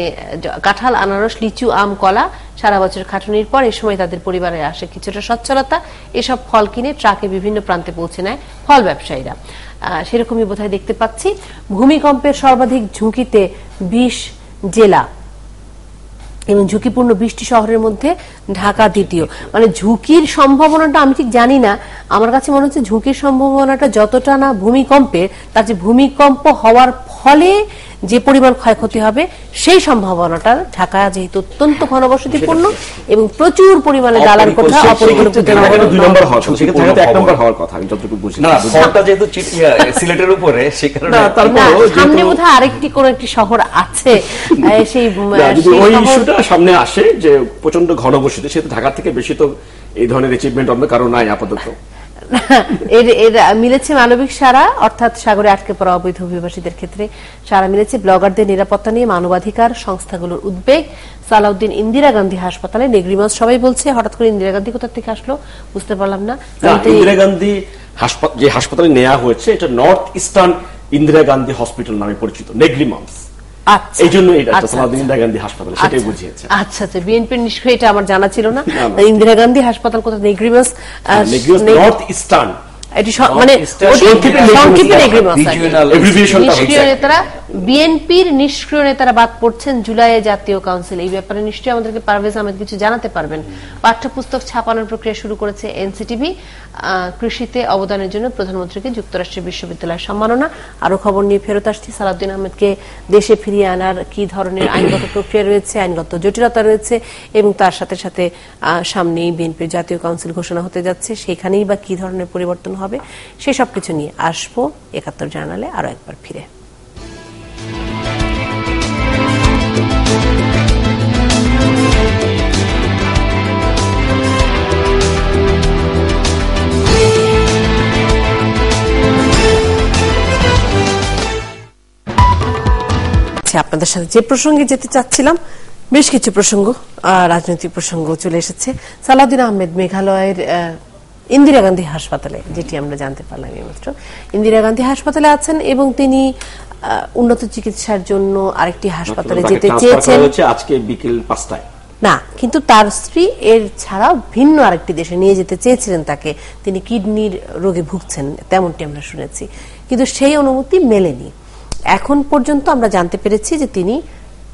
কাঁঠাল, আনারস, লিচু, আম, কলা, সারা বছর খাটুনির পর এই সময় তাদের পরিবারে আসে কিছুটা সচ্ছলতা, এসব ফল কিনে ট্রাকে বিভিন্ন প্রান্তে পৌঁছে নেয় ফল ব্যবসায়ীরা। সেরকমই বোধহয় দেখতে পাচ্ছি। ভূমিকম্পের সর্বাধিক ঝুঁকিতে 20 জেলা এবং ঝুঁকিপূর্ণ 20টি শহরের মধ্যে ঢাকা দ্বিতীয়। মানে ঝুঁকির সম্ভাবনাটা আমি ঠিক জানি না, আমার কাছে মনে হচ্ছে ঝুঁকির সম্ভাবনাটা যতটা না ভূমিকম্পের, তার যে ভূমিকম্প হওয়ার ফলে যে পরিমাণ ক্ষয়ক্ষতি হবে সেই সম্ভাবনাটা ঢাকা যেহেতু অত্যন্ত ঘনবসতিপূর্ণ এবং প্রচুর পরিমাণে দালান কোঠা অপরিকল্পিত 2 নম্বর হওয়ার কথা, সেক্ষেত্রে 1 নম্বর হওয়ার কথা আমি যতটুকু বুঝি। না, শহরটা যেহেতু সিলেটের উপরে, সেই কারণে সামনে বোধহয় আরেকটি কোন একটি শহর আছে, সেই ওই ইস্যুটা সামনে আসে যে প্রচন্ড ঘনবসতি, সেহেতু ঢাকা থেকে বেশি তো এই ধরনের অ্যাচিভমেন্ট অন্য কারো নাই আপাতত। এর মিলেছে মানবিক সাড়া, অর্থাৎ সাগরে আটকে পড়া অবৈধ অভিবাসীদের ক্ষেত্রে সাড়া মিলেছে। ব্লগারদের নিরাপত্তা নিয়ে মানবাধিকার সংস্থাগুলোর উদ্বেগ। সালাউদ্দিন ইন্দিরা গান্ধী হাসপাতালে নেগ্রিমাস, সবাই বলছে হঠাৎ করে ইন্দিরা গান্ধী কোথা থেকে আসলো বুঝতে পারলাম না। ইন্দিরা গান্ধী যে হাসপাতালে নেওয়া হয়েছে এটা north eastern Indira Gandhi hospital নামে পরিচিত, নেগ্রিমাস। এই জন্য এটা সালাউদ্দিন ইন্দিরা গান্ধী হাসপাতাল, সেটাই বুঝিয়েছে। আচ্ছা আচ্ছা, বিএনপির নিশ্চয়ই এটা আমার জানা ছিল না। ইন্দিরা গান্ধী হাসপাতাল কোথায়? নেগ্রিমাস নর্থ ইস্টার্ন, এটি মানে সংক্ষেপে নেগ্রিমাস। নিষ্ক্রিয় নেতারা, বিএনপির নিষ্ক্রিয় নেতারা বাদ পড়ছেন জুলাইয়ে জাতীয় কাউন্সিল। এই ব্যাপারে নিশ্চয়ই আমাদেরকে পারভেজ আহমেদ কিছু জানাতে পারবেন। পাঠ্যপুস্তক ছাপানোর প্রক্রিয়া শুরু করেছে এনসিটিভি। কৃষিতে অবদানের জন্য প্রধানমন্ত্রীকে যুক্তরাষ্ট্রের বিশ্ববিদ্যালয়ের সম্মাননা। আরো খবর নিয়ে ফেরত আসছি। সালাউদ্দিন আহমেদকে দেশে ফিরিয়ে আনার কি ধরনের আইনগত প্রক্রিয়া রয়েছে, আইনগত জটিলতা রয়েছে, এবং তার সাথে সাথে সামনেই বিএনপির জাতীয় কাউন্সিল ঘোষণা হতে যাচ্ছে, সেখানেই বা কি ধরনের পরিবর্তন হবে, সেসব কিছু নিয়ে আসবো ৭১ জার্নালে আরো একবার ফিরে। আপনাদের সাথে যে প্রসঙ্গে যেতে চাচ্ছিলাম, বেশ কিছু প্রসঙ্গ, রাজনৈতিক প্রসঙ্গ চলে এসেছে। সালাউদ্দিন আহমেদ মেঘালয়ের ইন্দিরা গান্ধী হাসপাতালে, যেটি আমরা জানতে পারলাম এইমাত্র, ইন্দিরা গান্ধী হাসপাতালে আছেন এবং তিনি উন্নত চিকিৎসার জন্য আরেকটি হাসপাতালে যেতে চেয়েছেন আজকে বিকেল 5টায়। না, কিন্তু তার স্ত্রী এর ছাড়াও ভিন্ন আরেকটি দেশে নিয়ে যেতে চেয়েছিলেন তাকে। তিনি কিডনির রোগে ভুগছেন, তেমনটি আমরা শুনেছি, কিন্তু সেই অনুমতি মেলেনি। এখন পর্যন্ত আমরা জানতে পেরেছি যে তিনি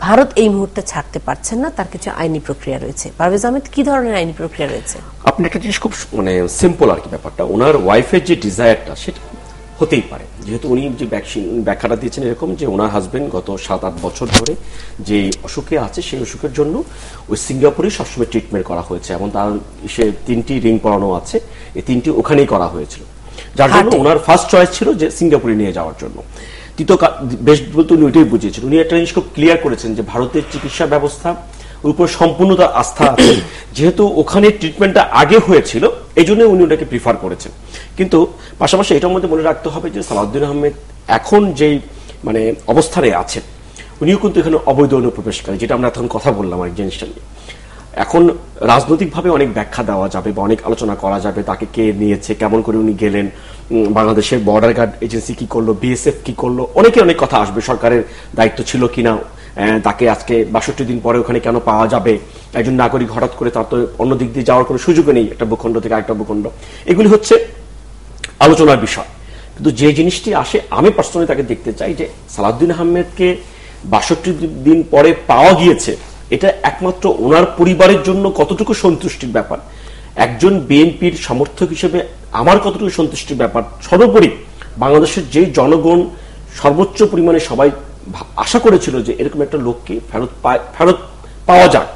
ভারত এই মুহূর্তে ছাড়তে পারছেন না, তার কিছু আইনি প্রক্রিয়া রয়েছে। পারভেজ আহমেদ, কি ধরনের আইনি প্রক্রিয়া রয়েছে? আপনি একটা জিনিস খুব মানে সিম্পল আর কি ব্যাপারটা, ওনার ওয়াইফের যে ডিজায়ারটা সেটা হতেই পারে, যেহেতু উনি যে ব্যাখ্যাটা দিয়েছেন এরকম যে ওনার হাজবেন্ড গত 7-8 বছর ধরে যে অসুখে আছে, সেই অসুখের জন্য ওই সিঙ্গাপুরে সবসময় ট্রিটমেন্ট করা হয়েছে এবং তার সে 3টি রিং পরানো আছে, এই 3টি ওখানেই করা হয়েছিল, যার জন্য ওনার ফার্স্ট চয়েস ছিল যে সিঙ্গাপুরে নিয়ে যাওয়ার জন্য। বেশ বলতে উনি ওইটাই বুঝিয়েছেন। উনি একটা জিনিস খুব ক্লিয়ার করেছেন যে ভারতের চিকিৎসা ব্যবস্থা উপর সম্পূর্ণ তার আস্থা আছে, যেহেতু ওখানে ট্রিটমেন্টটা আগে হয়েছিল এই জন্য উনি ওটাকে প্রিফার করেছেন। কিন্তু পাশাপাশি এটার মধ্যে মনে রাখতে হবে যে সালাউদ্দিন আহমেদ এখন যেই মানে অবস্থানে আছেন, উনিও কিন্তু এখানে অবৈধ অনুপ্রবেশকারী, যেটা আমরা এখন কথা বললাম এক জিনিসটা নিয়ে। এখন রাজনৈতিকভাবে অনেক ব্যাখ্যা দেওয়া যাবে বা অনেক আলোচনা করা যাবে, তাকে কে নিয়েছে, কেমন করে উনি গেলেন, বাংলাদেশের বর্ডার গার্ড এজেন্সি কি করলো, বিএসএফ কি করলো, অনেক কথা আসবে, সরকারের দায়িত্ব ছিল কিনা, তাকে আজকে ৬২ দিন পরে ওখানে কেন পাওয়া যাবে, একজন নাগরিক হঠাৎ করে তার তো অন্য দিক দিয়ে যাওয়ার কোনো সুযোগ নেই একটা ভূখণ্ড থেকে আরেকটা ভূখণ্ড, এগুলি হচ্ছে আলোচনার বিষয়। কিন্তু যে জিনিসটি আসে, আমি পার্সোনালি তাকে দেখতে চাই যে সালাউদ্দিন আহমেদকে ৬২ দিন পরে পাওয়া গিয়েছে, এটা একমাত্র ওনার পরিবারের জন্য কতটুকু সন্তুষ্টির ব্যাপার, একজন বিএনপির সমর্থক হিসেবে আমার কতটুকু সন্তুষ্টির ব্যাপার, সর্বোপরি বাংলাদেশের যে জনগণ সর্বোচ্চ পরিমাণে সবাই আশা করেছিল যে এরকম একটা লোককে ফেরত পাওয়া যাক,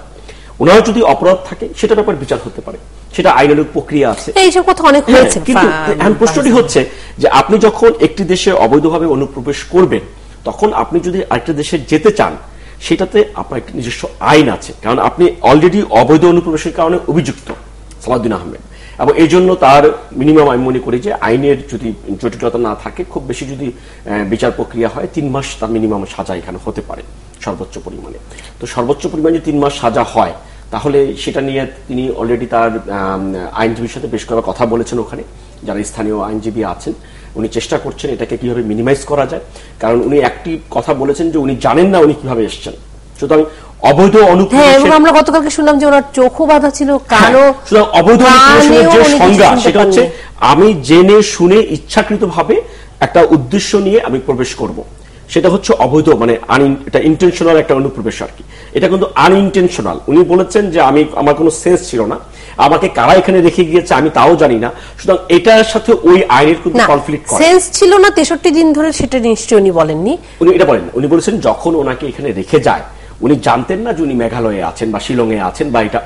ওনার যদি অপরাধ থাকে সেটা ব্যাপার বিচার হতে পারে, সেটা আইনানুগ প্রক্রিয়া আছে। এইসব কথা অনেক হয়েছে, কিন্তু প্রশ্নটি হচ্ছে যে আপনি যখন একটি দেশে অবৈধভাবে অনুপ্রবেশ করবেন, তখন আপনি যদি আরেকটা দেশে যেতে চান, সেটাতে আপনার একটি নিজস্ব আইন আছে, কারণ আপনি অলরেডি অবৈধ অনুপ্রবেশের কারণে অভিযুক্ত সালাউদ্দিন আহমেদ, এবং এই জন্য তার মিনিমাম আমি মনে করি যে আইনের যদি জটিলতা না থাকে, খুব বেশি যদি বিচার প্রক্রিয়া হয় 3 মাস তার মিনিমাম সাজা এখানে হতে পারে সর্বোচ্চ পরিমাণে। তো সর্বোচ্চ পরিমাণে যদি 3 মাস সাজা হয় তাহলে সেটা নিয়ে তিনি অলরেডি তার আইনজীবীর সাথে বেশ কয়েকবার কথা বলেছেন, ওখানে যারা স্থানীয় আইনজীবী আছেন উনি চেষ্টা করছেন এটাকে কিভাবে মিনিমাইজ করা যায়। কারণ উনি একটি কথা বলেছেন যে উনি জানেন না উনি কিভাবে এসেছেন, সুতরাং অবৈধ অনুপ্রবেশ। আমরা গতকালকে শুনলাম যে ওনার চোখও বাঁধা ছিল, কানও। সুতরাং অবৈধ অনুপ্রবেশের যে সংজ্ঞা সেটা হচ্ছে আমি জেনে শুনে ইচ্ছাকৃতভাবে একটা উদ্দেশ্য নিয়ে আমি প্রবেশ করব, সেটা হচ্ছে অবৈধ, মানে এটা ইন্টেনশনাল একটা অনুপ্রবেশ আর কি। এটা কিন্তু আনইনটেনশনাল। উনি বলেছেন যে আমার কোনো সেন্স ছিল না, আমাকে কারা এখানে রেখে গিয়েছে আমি তাও জানি না, সুতরাং এটার সাথে ওই আইনের কিন্তু কনফ্লিক্ট করে। সেন্স ছিল না 63 দিন ধরে, সেটা নিশ্চয়ই উনি বলেননি। উনি এটা বলেন, উনি বলেছেন যখন ওনাকে এখানে রেখে যায় উনি জানতেন না যে উনি মেঘালয়ে আছেন বা শিলংয়ে আছেন বা এটা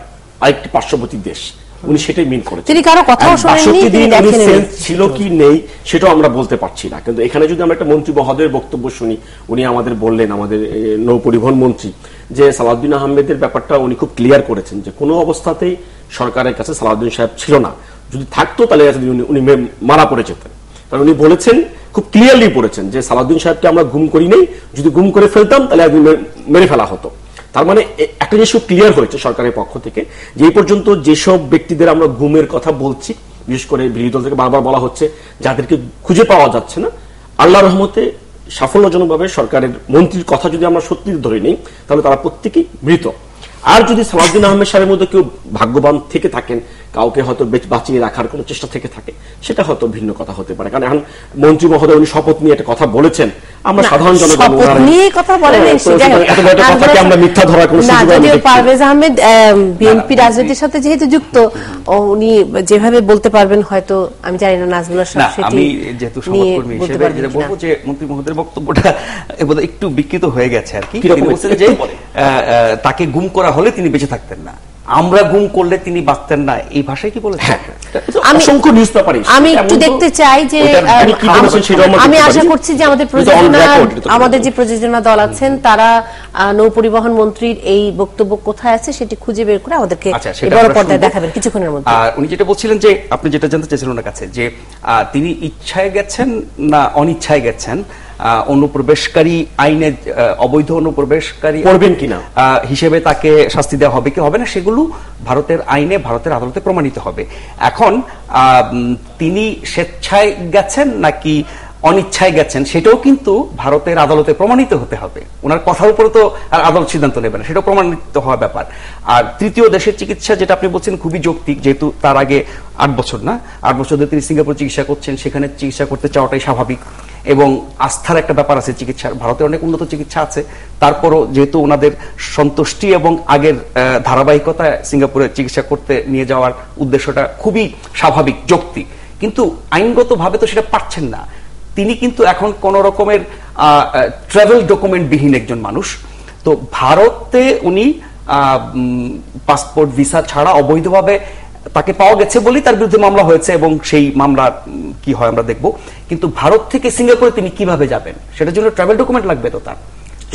আরেকটি পার্শ্ববর্তী দেশ, উনি সেটাই মিন করেছেন। তিনি কারো কথাও শুনেননি, তিনি দেখেননি ছিল কি নেই সেটাও আমরা বলতে পারছি না। কিন্তু এখানে যদি আমরা একটা মন্ত্রী মহোদয়ের বক্তব্য শুনি, উনি আমাদের বললেন, আমাদের নৌ পরিবহন মন্ত্রী, যে সালাউদ্দিন আহমেদের ব্যাপারটা উনি খুব ক্লিয়ার করেছেন যে কোনো অবস্থাতেই সরকারের কাছে সালাউদ্দিন সাহেব ছিল না, যদি থাকতো তাহলে উনি মারা পড়ে যেতেন। কারণ উনি বলেছেন, খুব ক্লিয়ারলি বলেছেন যে সালাউদ্দিন সাহেবকে আমরা গুম করি নেই, যদি গুম করে ফেলতাম তাহলে একদিন মেরে ফেলা হতো। তার মানে একটা জিনিস খুব ক্লিয়ার হয়েছে সরকারের পক্ষ থেকে যে এই পর্যন্ত যেসব ব্যক্তিদের আমরা গুমের কথা বলছি, বিশেষ করে বিরোধী দল থেকে বারবার বলা হচ্ছে যাদেরকে খুঁজে পাওয়া যাচ্ছে না, আল্লাহর রহমতে সাফল্যজনকভাবে সরকারের মন্ত্রীর কথা যদি আমরা সত্যি ধরে নিই তাহলে তারা প্রত্যেকেই মৃত। আর যদি সালাউদ্দিন আহমেদ সাহেবের মধ্যে কেউ ভাগ্যবান থেকে থাকেন, কাউকে হয়তো বাঁচিয়ে রাখার কোনো চেষ্টা থেকে থাকে, সেটা হয়তো ভিন্ন কথা হতে পারে। কারণ এখন মন্ত্রী মহোদয় উনি শপথ নিয়ে একটা কথা বলেছেন, আমরা সাধারণ জনগণ আমরা মিথ্যা ধরার কোনো সুযোগ নেই। পারভেজ আহমেদ বিএনপি রাজনীতির সাথে যেহেতু যুক্ত, উনি যেভাবে বলতে পারবেন হয়তো, আমি জানি না নাজমুল্লাহ সাহেব সেটি। আমি যেহেতু সহকর্মী হিসেবে যেটা বলবো যে মন্ত্রী মহোদয়ের বক্তব্যটা একটু বিকৃত হয়ে গেছে আর কি। তিনি বলছেন যে তাকে গুম করা হলে তিনি বেঁচে থাকতেন না, আমরা গুম করলে তিনি বাঁচতেন না, এই ভাষায় কি বলেছেন? আমি একটু দেখতে চাই যে আমি আশা করছি যে আমাদের যে প্রযোজনা দল আছেন তারা নৌ পরিবহন মন্ত্রীর এই বক্তব্য কোথায় আছে সেটি খুঁজে বের করে আমাদেরকে বড় পর্দায় দেখাবেন কিছুক্ষণের মধ্যে। আর উনি যেটা বলছিলেন যে আপনি যেটা জানতে চেয়েছিলেন ওনার কাছে যে তিনি ইচ্ছায় গেছেন না অনিচ্ছায় গেছেন, অনুপ্রবেশকারী আইনে অবৈধ অনুপ্রবেশকারী করবেন কিনা হিসেবে তাকে শাস্তি দেওয়া হবে কি হবে না সেগুলো ভারতের আইনে, ভারতের আদালতে প্রমাণিত হবে। এখন তিনি স্বেচ্ছায় গেছেন নাকি অনিচ্ছায় গেছেন সেটাও কিন্তু ভারতের আদালতে প্রমাণিত হতে হবে। ওনার কথার উপরে তো আর আদালত সিদ্ধান্ত নেবে না, সেটাও প্রমাণিত হওয়া ব্যাপার। আর তৃতীয় দেশের চিকিৎসা যেটা আপনি বলছেন খুবই যৌক্তিক, যেহেতু তার আগে 8 বছর না 8 বছর ধরে তিনি সিঙ্গাপুর চিকিৎসা করছেন, সেখানে চিকিৎসা করতে চাওয়াটাই স্বাভাবিক এবং আস্থার একটা ব্যাপার আছে চিকিৎসার। ভারতে অনেক উন্নত চিকিৎসা আছে, তারপরও যেহেতু ওনাদের সন্তুষ্টি এবং আগের ধারাবাহিকতা সিঙ্গাপুরে চিকিৎসা করতে নিয়ে যাওয়ার উদ্দেশ্যটা খুবই স্বাভাবিক, যৌক্তিক। কিন্তু আইনগতভাবে তো সেটা পারছেন না। তিনি কিন্তু এখন কোন রকমের ট্রাভেল ডকুমেন্ট বিহীন একজন মানুষ। তো ভারতে উনি পাসপোর্ট ভিসা ছাড়া অবৈধভাবে তাকে পাওয়া গেছে বলেই তার বিরুদ্ধে মামলা হয়েছে এবং সেই মামলা কি হয় আমরা দেখব। কিন্তু ভারত থেকে সিঙ্গাপুরে তিনি কিভাবে যাবেন সেটার জন্য ট্রাভেল ডকুমেন্ট লাগবে তো তার।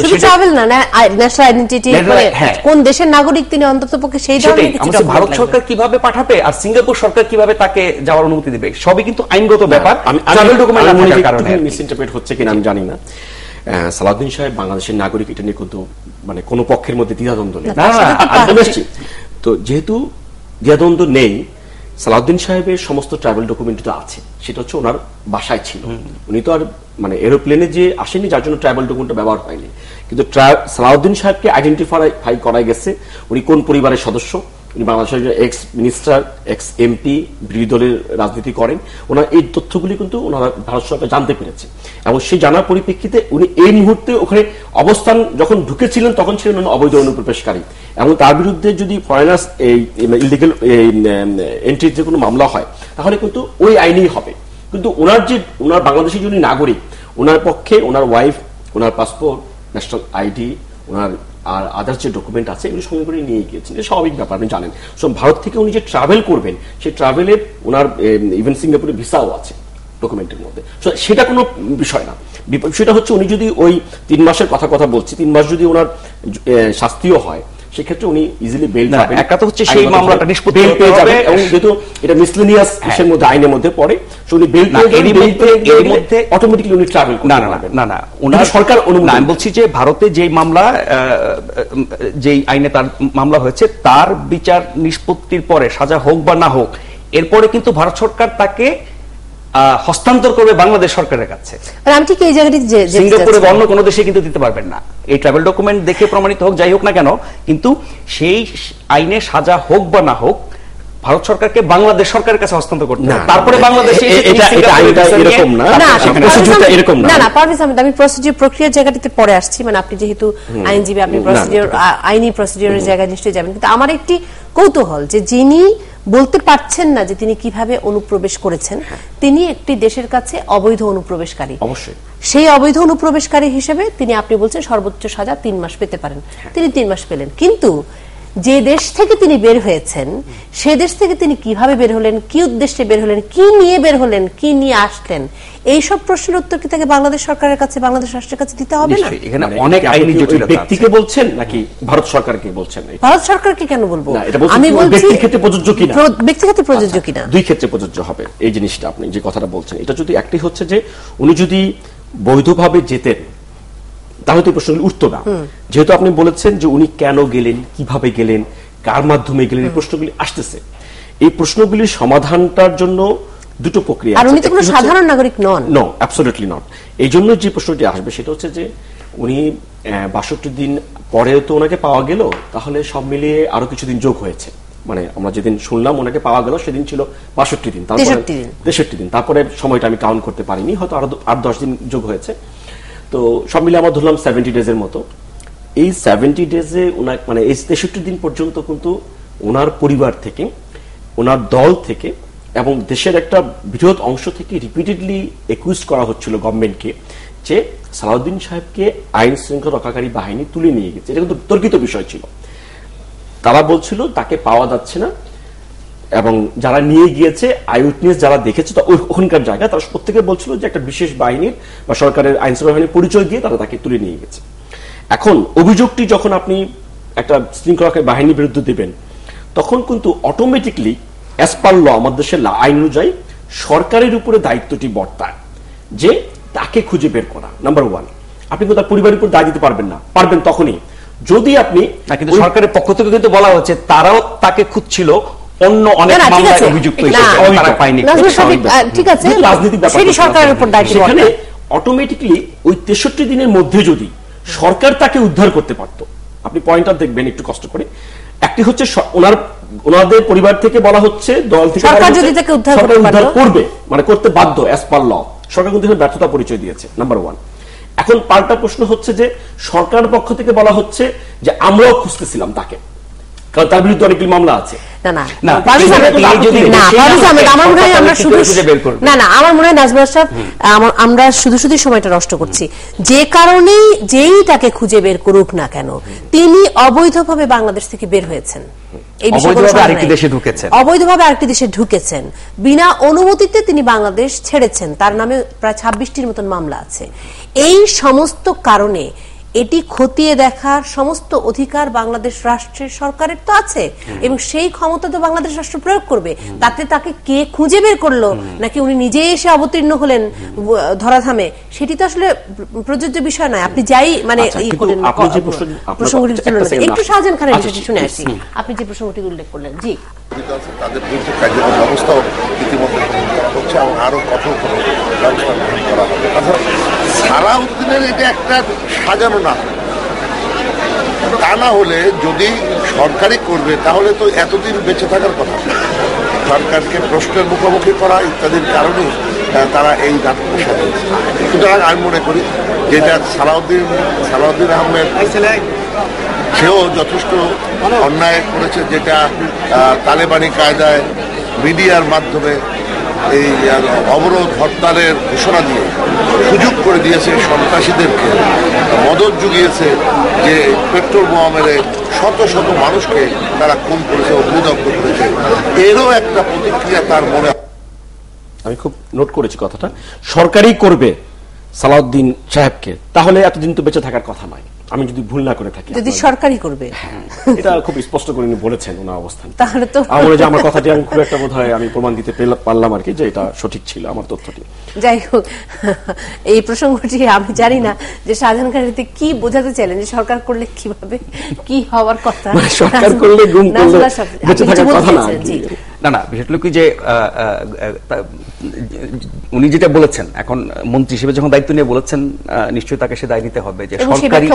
শুধু ট্রাভেল না, ন্যাশনাল আইডেন্টিটি, কোন দেশের নাগরিক তিনি অন্ততপক্ষে সেই ধরনের কিছু ডকুমেন্ট। ভারত সরকার কিভাবে পাঠাবে আর সিঙ্গাপুর সরকার কিভাবে তাকে যাওয়ার অনুমতি দেবে সবই কিন্তু আইনগত ব্যাপার। ট্রাভেল ডকুমেন্ট না থাকার কারণে মিসইন্টারপ্রেট হচ্ছে কিনা আমি জানি না। সালাউদ্দিন সাহেব বাংলাদেশের নাগরিক, এটা নিয়ে কিন্তু মানে কোনো পক্ষের মধ্যে দ্বিধাদ্বন্দ্ব নেই। তো যেহেতু দ্বিধাদ্বন্দ্ব নেই, সালাউদ্দিন সাহেবের সমস্ত ট্রাভেল ডকুমেন্ট তো আছে, সেটা হচ্ছে ওনার বাসায় ছিল। উনি তো আর মানে এরোপ্লেনে যে আসেনি যার জন্য ট্রাভেল ডকুমেন্ট ব্যবহার হয়নি। কিন্তু সালাউদ্দিন সাহেবকে আইডেন্টিফাই করা গেছে উনি কোন পরিবারের সদস্য। উনি বাংলাদেশের এক্স মিনিস্টার, এক্স এমপি, বিরোধী দলের রাজনীতি করেন। ওনার এই তথ্যগুলি কিন্তু ওনারা ভারত সরকার জানতে পেরেছে এবং সেই জানার পরিপ্রেক্ষিতে উনি এই মুহূর্তে ওখানে অবস্থান যখন ঢুকেছিলেন তখন ছিলেন অবৈধ অনুপ্রবেশকারী এবং তার বিরুদ্ধে যদি ফরেনার্স ইলিগাল এন্ট্রির যে কোনো মামলা হয় তাহলে কিন্তু ওই আইনেই হবে। কিন্তু ওনার বাংলাদেশের যিনি নাগরিক, ওনার পক্ষে ওনার ওয়াইফ, ওনার পাসপোর্ট, ন্যাশনাল আইডি, ওনার আর আদার্স যে ডকুমেন্ট আছে এগুলো সঙ্গে করে নিয়ে গিয়েছেন, এটা স্বাভাবিক ব্যাপার, আপনি জানেন। সো ভারত থেকে উনি যে ট্রাভেল করবেন সেই ট্রাভেলে ওনার ইভেন সিঙ্গাপুরে ভিসাও আছে ডকুমেন্টের মধ্যে, সেটা কোনো বিষয় না। সেটা হচ্ছে উনি যদি ওই 3 মাসের কথা বলছি, 3 মাস যদি ওনার শাস্তিও হয় সেক্ষেত্রে উনি ইজিলি বেল না, পাবেন। একটা তো হচ্ছে সেই মামলাটা নিষ্পত্তি বেল হতে পেয়ে হবে। যাবেন, এবং যেহেতু এটা মিসলেনিয়াস এর মধ্যে, আইনের মধ্যে পড়ে, সো উনি বেল না, পেয়ে যাবেন, এরই বেল মধ্যে- পেয়ে এরই গেলে মধ্যে- অটোমেটিক্যালি উনি ট্রাভেল করতে না না পারবেন। না না ওনার কিন্তু সরকার অনুমোদন না, আমি বলছি যে ভারতে যে মামলা যেই আইনে তার মামলা হয়েছে তার বিচার নিষ্পত্তির পরে সাজা হোক বা না হোক, এরপরে কিন্তু ভারত সরকার তাকে হস্তান্তর করবে বাংলাদেশ সরকারের কাছে। আর আমি ঠিক এই জায়গাটি সিঙ্গাপুরে বা অন্য কোনো দেশে কিন্তু দিতে পারবেন না। এই ট্রাভেল ডকুমেন্ট দেখে প্রমাণিত হোক, যাই হোক না কেন, কিন্তু সেই আইনে সাজা হোক বা না হোক, ভারত সরকারকে বাংলাদেশ সরকারের কাছে হস্তান্তর করতে হবে। তারপরে বাংলাদেশে এসে তিনি সিঙ্গাপুরের ভিসা নিয়ে- এরকম না, না প্রসিডিউরটা এরকম না। না পারভেজ আহমেদ, আমি প্রসিডিউর প্রক্রিয়ার জায়গাটিতে পরে আসছি, মানে আপনি যেহেতু আইনজীবী, আপনি প্রসিডিউর আইনি প্রসিডিউরের জায়গায় নিশ্চয়ই যাবেন, কিন্তু আমার একটি কৌতূহল যে যিনি বলতে পারছেন না যে তিনি কিভাবে অনুপ্রবেশ করেছেন, তিনি একটি দেশের কাছে অবৈধ অনুপ্রবেশকারী, অবশ্যই সেই অবৈধ অনুপ্রবেশকারী হিসেবে তিনি, আপনি বলছেন সর্বোচ্চ সাজা 3 মাস পেতে পারেন, তিনি 3 মাস পেলেন, কিন্তু যে দেশ থেকে তিনি বের হয়েছেন সে দেশ থেকে তিনি কিভাবে বের হলেন, কি উদ্দেশ্যে বের হলেন, কি নিয়ে বের হলেন, কি নিয়ে আসলেন, এইসব প্রশ্নের উত্তর কি তাকে বাংলাদেশ সরকারের কাছে, বাংলাদেশ রাষ্ট্রের কাছে দিতে হবে না? নিশ্চয়ই, এখানে মানে অনেক আপনি আইনি কি ওই জটিলতা আছে। ব্যক্তিকে বলছেন নাকি ভারত সরকারকে বলছেন? ভারত সরকারকে কেন বলবো, না, এটা বলছি আমি ওই বলছি ব্যক্তির ক্ষেত্রে প্রযোজ্য কিনা। ব্যক্তিগত প্রযোজ্য কিনা, দুই ক্ষেত্রে প্রযোজ্য হবে এই জিনিসটা। আপনি যে কথাটা বলছেন, এটা যদি একটি হচ্ছে যে উনি যদি বৈধভাবে যেতেন তাহলে তো এই প্রশ্নগুলি উঠতো না। যেহেতু আপনি বলেছেন যে উনি কেন গেলেন, কিভাবে গেলেন, কার মাধ্যমে গেলেন, এই প্রশ্নগুলি আসতেছে। এই প্রশ্নগুলির সমাধানটার জন্য দুটো প্রক্রিয়া আর আছে। উনি তো কোনো একটি হচ্ছে- সাধারণ নাগরিক নন। No, absolutely not. এই জন্য যে প্রশ্নটি আসবে সেটা হচ্ছে যে উনি ৬২ দিন পরেও তো ওনাকে পাওয়া গেল, তাহলে সব মিলিয়ে আরো কিছুদিন যোগ হয়েছে। মানে আমরা যেদিন শুনলাম ওনাকে পাওয়া গেল সেদিন ছিল ৬২ দিন, তারপরে ৬৩ দিন, তারপরে সময়টা আমি কাউন্ট করতে পারিনি, হয়তো আরো ৮-১০ দিন যোগ হয়েছে। তো সব মিলিয়ে আমরা ধরলাম 70 ডেজের মতো। এই 70 ডেজে ওনার, মানে এই ৬৩ দিন পর্যন্ত কিন্তু ওনার পরিবার থেকে, ওনার দল থেকে এবং দেশের একটা বৃহৎ অংশ থেকে রিপিটেডলি একুইজ করা হচ্ছিল গভর্নমেন্টকে যে সালাউদ্দিন সাহেবকে আইন শৃঙ্খলা রক্ষাকারী বাহিনী তুলে নিয়ে গেছে। এটা কিন্তু তর্কিত বিষয় ছিল। তারা বলছিল তাকে পাওয়া যাচ্ছে না, এবং যারা নিয়ে গিয়েছে, আই উইটনেস যারা দেখেছে ওখানকার জায়গা, তারা প্রত্যেকে বলছিল যে একটা বিশেষ বাহিনীর বা সরকারের আইন শৃঙ্খলা বাহিনীর পরিচয় দিয়ে তারা তাকে তুলে নিয়ে গেছে। এখন অভিযোগটি যখন আপনি একটা শৃঙ্খলা বাহিনীর বিরুদ্ধে দেবেন, তখন কিন্তু অটোমেটিকলি অ্যাজ পার ল, আমাদের দেশের আইন অনুযায়ী সরকারের উপরে দায়িত্বটি বর্তায় যে তাকে খুঁজে বের করা। নাম্বার 1, আপনি কিন্তু তার পরিবারের উপর দায় দিতে পারবেন না, পারবেন তখনই যদি আপনি, কিন্তু সরকারের পক্ষ থেকে কিন্তু বলা হচ্ছে তারাও তাকে খুঁজছিল, অন্য অনেক মামলায় অভিযুক্ত হিসেবে তারা পায়নি। ঠিক আছে, রাজনৈতিক ব্যাপার, সেটি সরকারের উপর দায়িত্ব। সেখানে অটোমেটিকলি ওই 63 দিনের মধ্যে যদি সরকার তাকে উদ্ধার করতে পারতো, আপনি পয়েন্টটা দেখবেন একটু কষ্ট করে। একটি হচ্ছে ওনাদের পরিবার থেকে বলা হচ্ছে, দল থেকে সরকার যদি তাকে উদ্ধার করবে, মানে করতে বাধ্য অ্যাজ পার ল, সরকার কিন্তু ব্যর্থতা পরিচয় দিয়েছে। নাম্বার 1। এখন পাল্টা প্রশ্ন হচ্ছে যে সরকারের পক্ষ থেকে বলা হচ্ছে যে আমরাও খুঁজতেছিলাম তাকে, কারণ তার বিরুদ্ধে অনেকগুলি মামলা আছে। আমার মনে হয় নাজমুল সাহেব, আমরা শুধু শুধু সময়টা নষ্ট করছি। যে কারণেই যেই তাকে খুঁজে বের করুক না কেন, তিনি অবৈধভাবে বাংলাদেশ থেকে বের হয়েছেন, অবৈধভাবে আরেকটি দেশে ঢুকেছেন, বিনা অনুমতিতে তিনি বাংলাদেশ ছেড়েছেন, তার নামে প্রায় 26টির মতন মামলা আছে। এই সমস্ত কারণে এটি খতিয়ে দেখার সমস্ত অধিকার বাংলাদেশ রাষ্ট্রের সরকারের তো আছে, এবং সেই ক্ষমতা তো বাংলাদেশ রাষ্ট্র প্রয়োগ করবে। তাতে তাকে কে খুঁজে বের করলো নাকি উনি নিজেই এসে অবতীর্ণ হলেন ধরাধামে, সেটি তো আসলে প্রযোজ্য বিষয় নয়। আপনি যাই মানে প্রসঙ্গটি একটু শাহজাহান খানের বিষয়টি শুনে আসি, আপনি যে প্রসঙ্গটি উল্লেখ করলেন। জি, তাদের বিরুদ্ধে কার্যকর ব্যবস্থাও ইতিমধ্যে হচ্ছে এবং আরো কঠোর ব্যবস্থা গ্রহণ করা হবে। সালাউদ্দিনের এটা একটা সাজানো না, তা না হলে যদি সরকারি করবে তাহলে তো এতদিন বেঁচে থাকার কথা। সরকারকে প্রশ্নের মুখোমুখি করা ইত্যাদির কারণে তারা এই নাটকটা সাজিয়েছে। সুতরাং আমি মনে করি যেটা সালাউদ্দিন আহমেদ, সেও যথেষ্ট অন্যায় করেছে, যেটা তালেবানি কায়দায় মিডিয়ার মাধ্যমে এই অবরোধ হরতালের ঘোষণা দিয়ে সুযোগ করে দিয়েছে সন্ত্রাসীদেরকে, মদত জুগিয়েছে যে পেট্রোল বোমা মেরে শত শত মানুষকে তারা খুন করেছে, অগ্নিদগ্ধ করেছে। এরও একটা প্রতিক্রিয়া তার মনে। আমি খুব নোট করেছি কথাটা, সরকারই করবে সালাউদ্দিন সাহেবকে, তাহলে এতদিন তো বেঁচে থাকার কথা নয়। আমি যদি ভুল না করে থাকি, যদি সরকারই করবে, এটা খুব স্পষ্ট করে উনি বলেছেন ওনার অবস্থান। তাহলে তো আমার কথাটি আমি খুব একটা বোধহয় আমি প্রমাণ দিতে পারলাম আর কি, যে এটা সঠিক ছিল আমার তথ্যটি। যাই হোক, এই প্রসঙ্গটি আমি জানি না যে শাহজাহান খানের কি বোঝাতে চাইলেন, যে সরকার করলে কিভাবে কি হওয়ার কথা, সরকার করলে গুম করলে বেঁচে থাকার কথা না। না, বিষয়টা কি যে উনি যেটা বলেছেন, এখন মন্ত্রী হিসেবে যখন দায়িত্ব নিয়ে বলেছেন, নিশ্চয়ই তাকে সে দায় দিতে হবে যে সরকারি,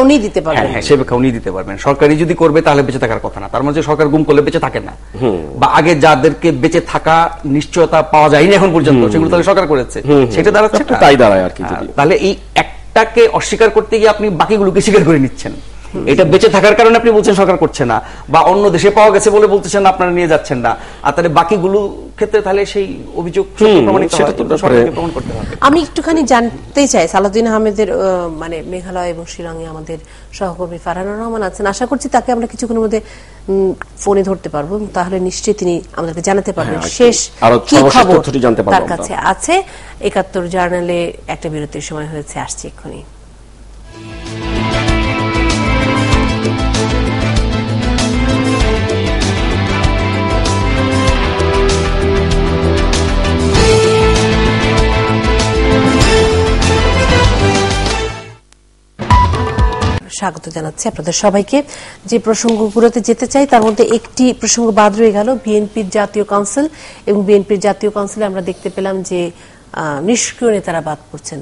হ্যাঁ সে ব্যাখ্যা উনি দিতে পারবেন। সরকারি যদি করবে তাহলে বেঁচে থাকার কথা না, তার মানে সরকার গুম করলে বেঁচে থাকে না, বা আগে যাদেরকে বেঁচে থাকা নিশ্চয়তা পাওয়া যায়নি এখন পর্যন্ত, সেগুলো তাহলে সরকার করেছে, সেটা দাঁড়াচ্ছে তাই দাঁড়ায় আর কি। তাহলে এই একটাকে অস্বীকার করতে গিয়ে আপনি বাকিগুলোকে স্বীকার করে নিচ্ছেন। এটা বেঁচে থাকার কারণে আপনি বলছেন সরকার করছে না, বা অন্য দেশে পাওয়া গেছে বলে বলতেছেন আপনারা নিয়ে যাচ্ছেন না, আর তাহলে বাকিগুলো ক্ষেত্রে তাহলে সেই অভিযোগ প্রমাণিত করতে হবে। আমি একটুখানি জানতে চাই, সালাউদ্দিন আহমেদের মানে মেঘালয় এবং শিলংয়ে আমাদের সহকর্মী ফারহানুর রহমান আছেন, আশা করছি তাকে আমরা কিছুক্ষণের মধ্যে ফোনে ধরতে পারবো, তাহলে নিশ্চয়ই তিনি আমাদেরকে জানাতে পারবেন শেষ কি খবর তার কাছে আছে। ৭১ জার্নালে একটা বিরতির সময় হয়েছে, আসছে এক্ষুনি। স্বাগত জানাচ্ছি আপনাদের সবাইকে। যে প্রসঙ্গগুলোতে যেতে চাই তার মধ্যে একটি প্রসঙ্গ বাদ রয়ে গেল, বিএনপির জাতীয় কাউন্সিল। এবং বিএনপির জাতীয় কাউন্সিলে আমরা দেখতে পেলাম যে নিষ্ক্রিয় নেতারা বাদ পড়ছেন।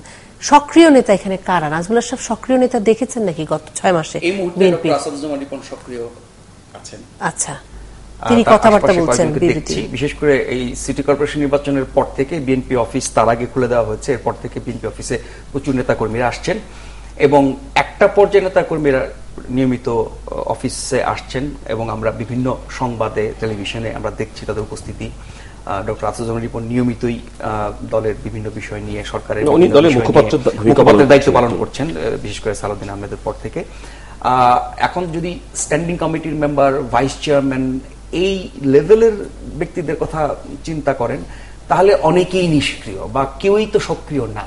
সক্রিয় নেতা এখানে কারা? নাজমুল আশরাফ সক্রিয় নেতা দেখেছেন নাকি গত ৬ মাসে বিএনপি? আচ্ছা, তিনি কথাবার্তা বলছেন বিশেষ করে এই সিটি কর্পোরেশন নির্বাচনের পর থেকে বিএনপি অফিস তার আগে খুলে দেওয়া হয়েছে, এরপর থেকে বিএনপি অফিসে প্রচুর নেতা কর্মীরা আসছেন, এবং একটা পর্যায়ে নেতা কর্মীরা নিয়মিত অফিসে আসছেন, এবং আমরা বিভিন্ন সংবাদে টেলিভিশনে আমরা দেখছি তাদের উপস্থিতি। ডক্টর আসদুজ্জামান রিপন নিয়মিতই দলের বিভিন্ন বিষয় নিয়ে সরকারের মুখপাত্রের দায়িত্ব পালন করছেন, বিশেষ করে সালাউদ্দিন আহমেদের পর থেকে। এখন যদি স্ট্যান্ডিং কমিটির মেম্বার, ভাইস চেয়ারম্যান, এই লেভেলের ব্যক্তিদের কথা চিন্তা করেন, তাহলে অনেকেই নিষ্ক্রিয় বা কেউই তো সক্রিয় না।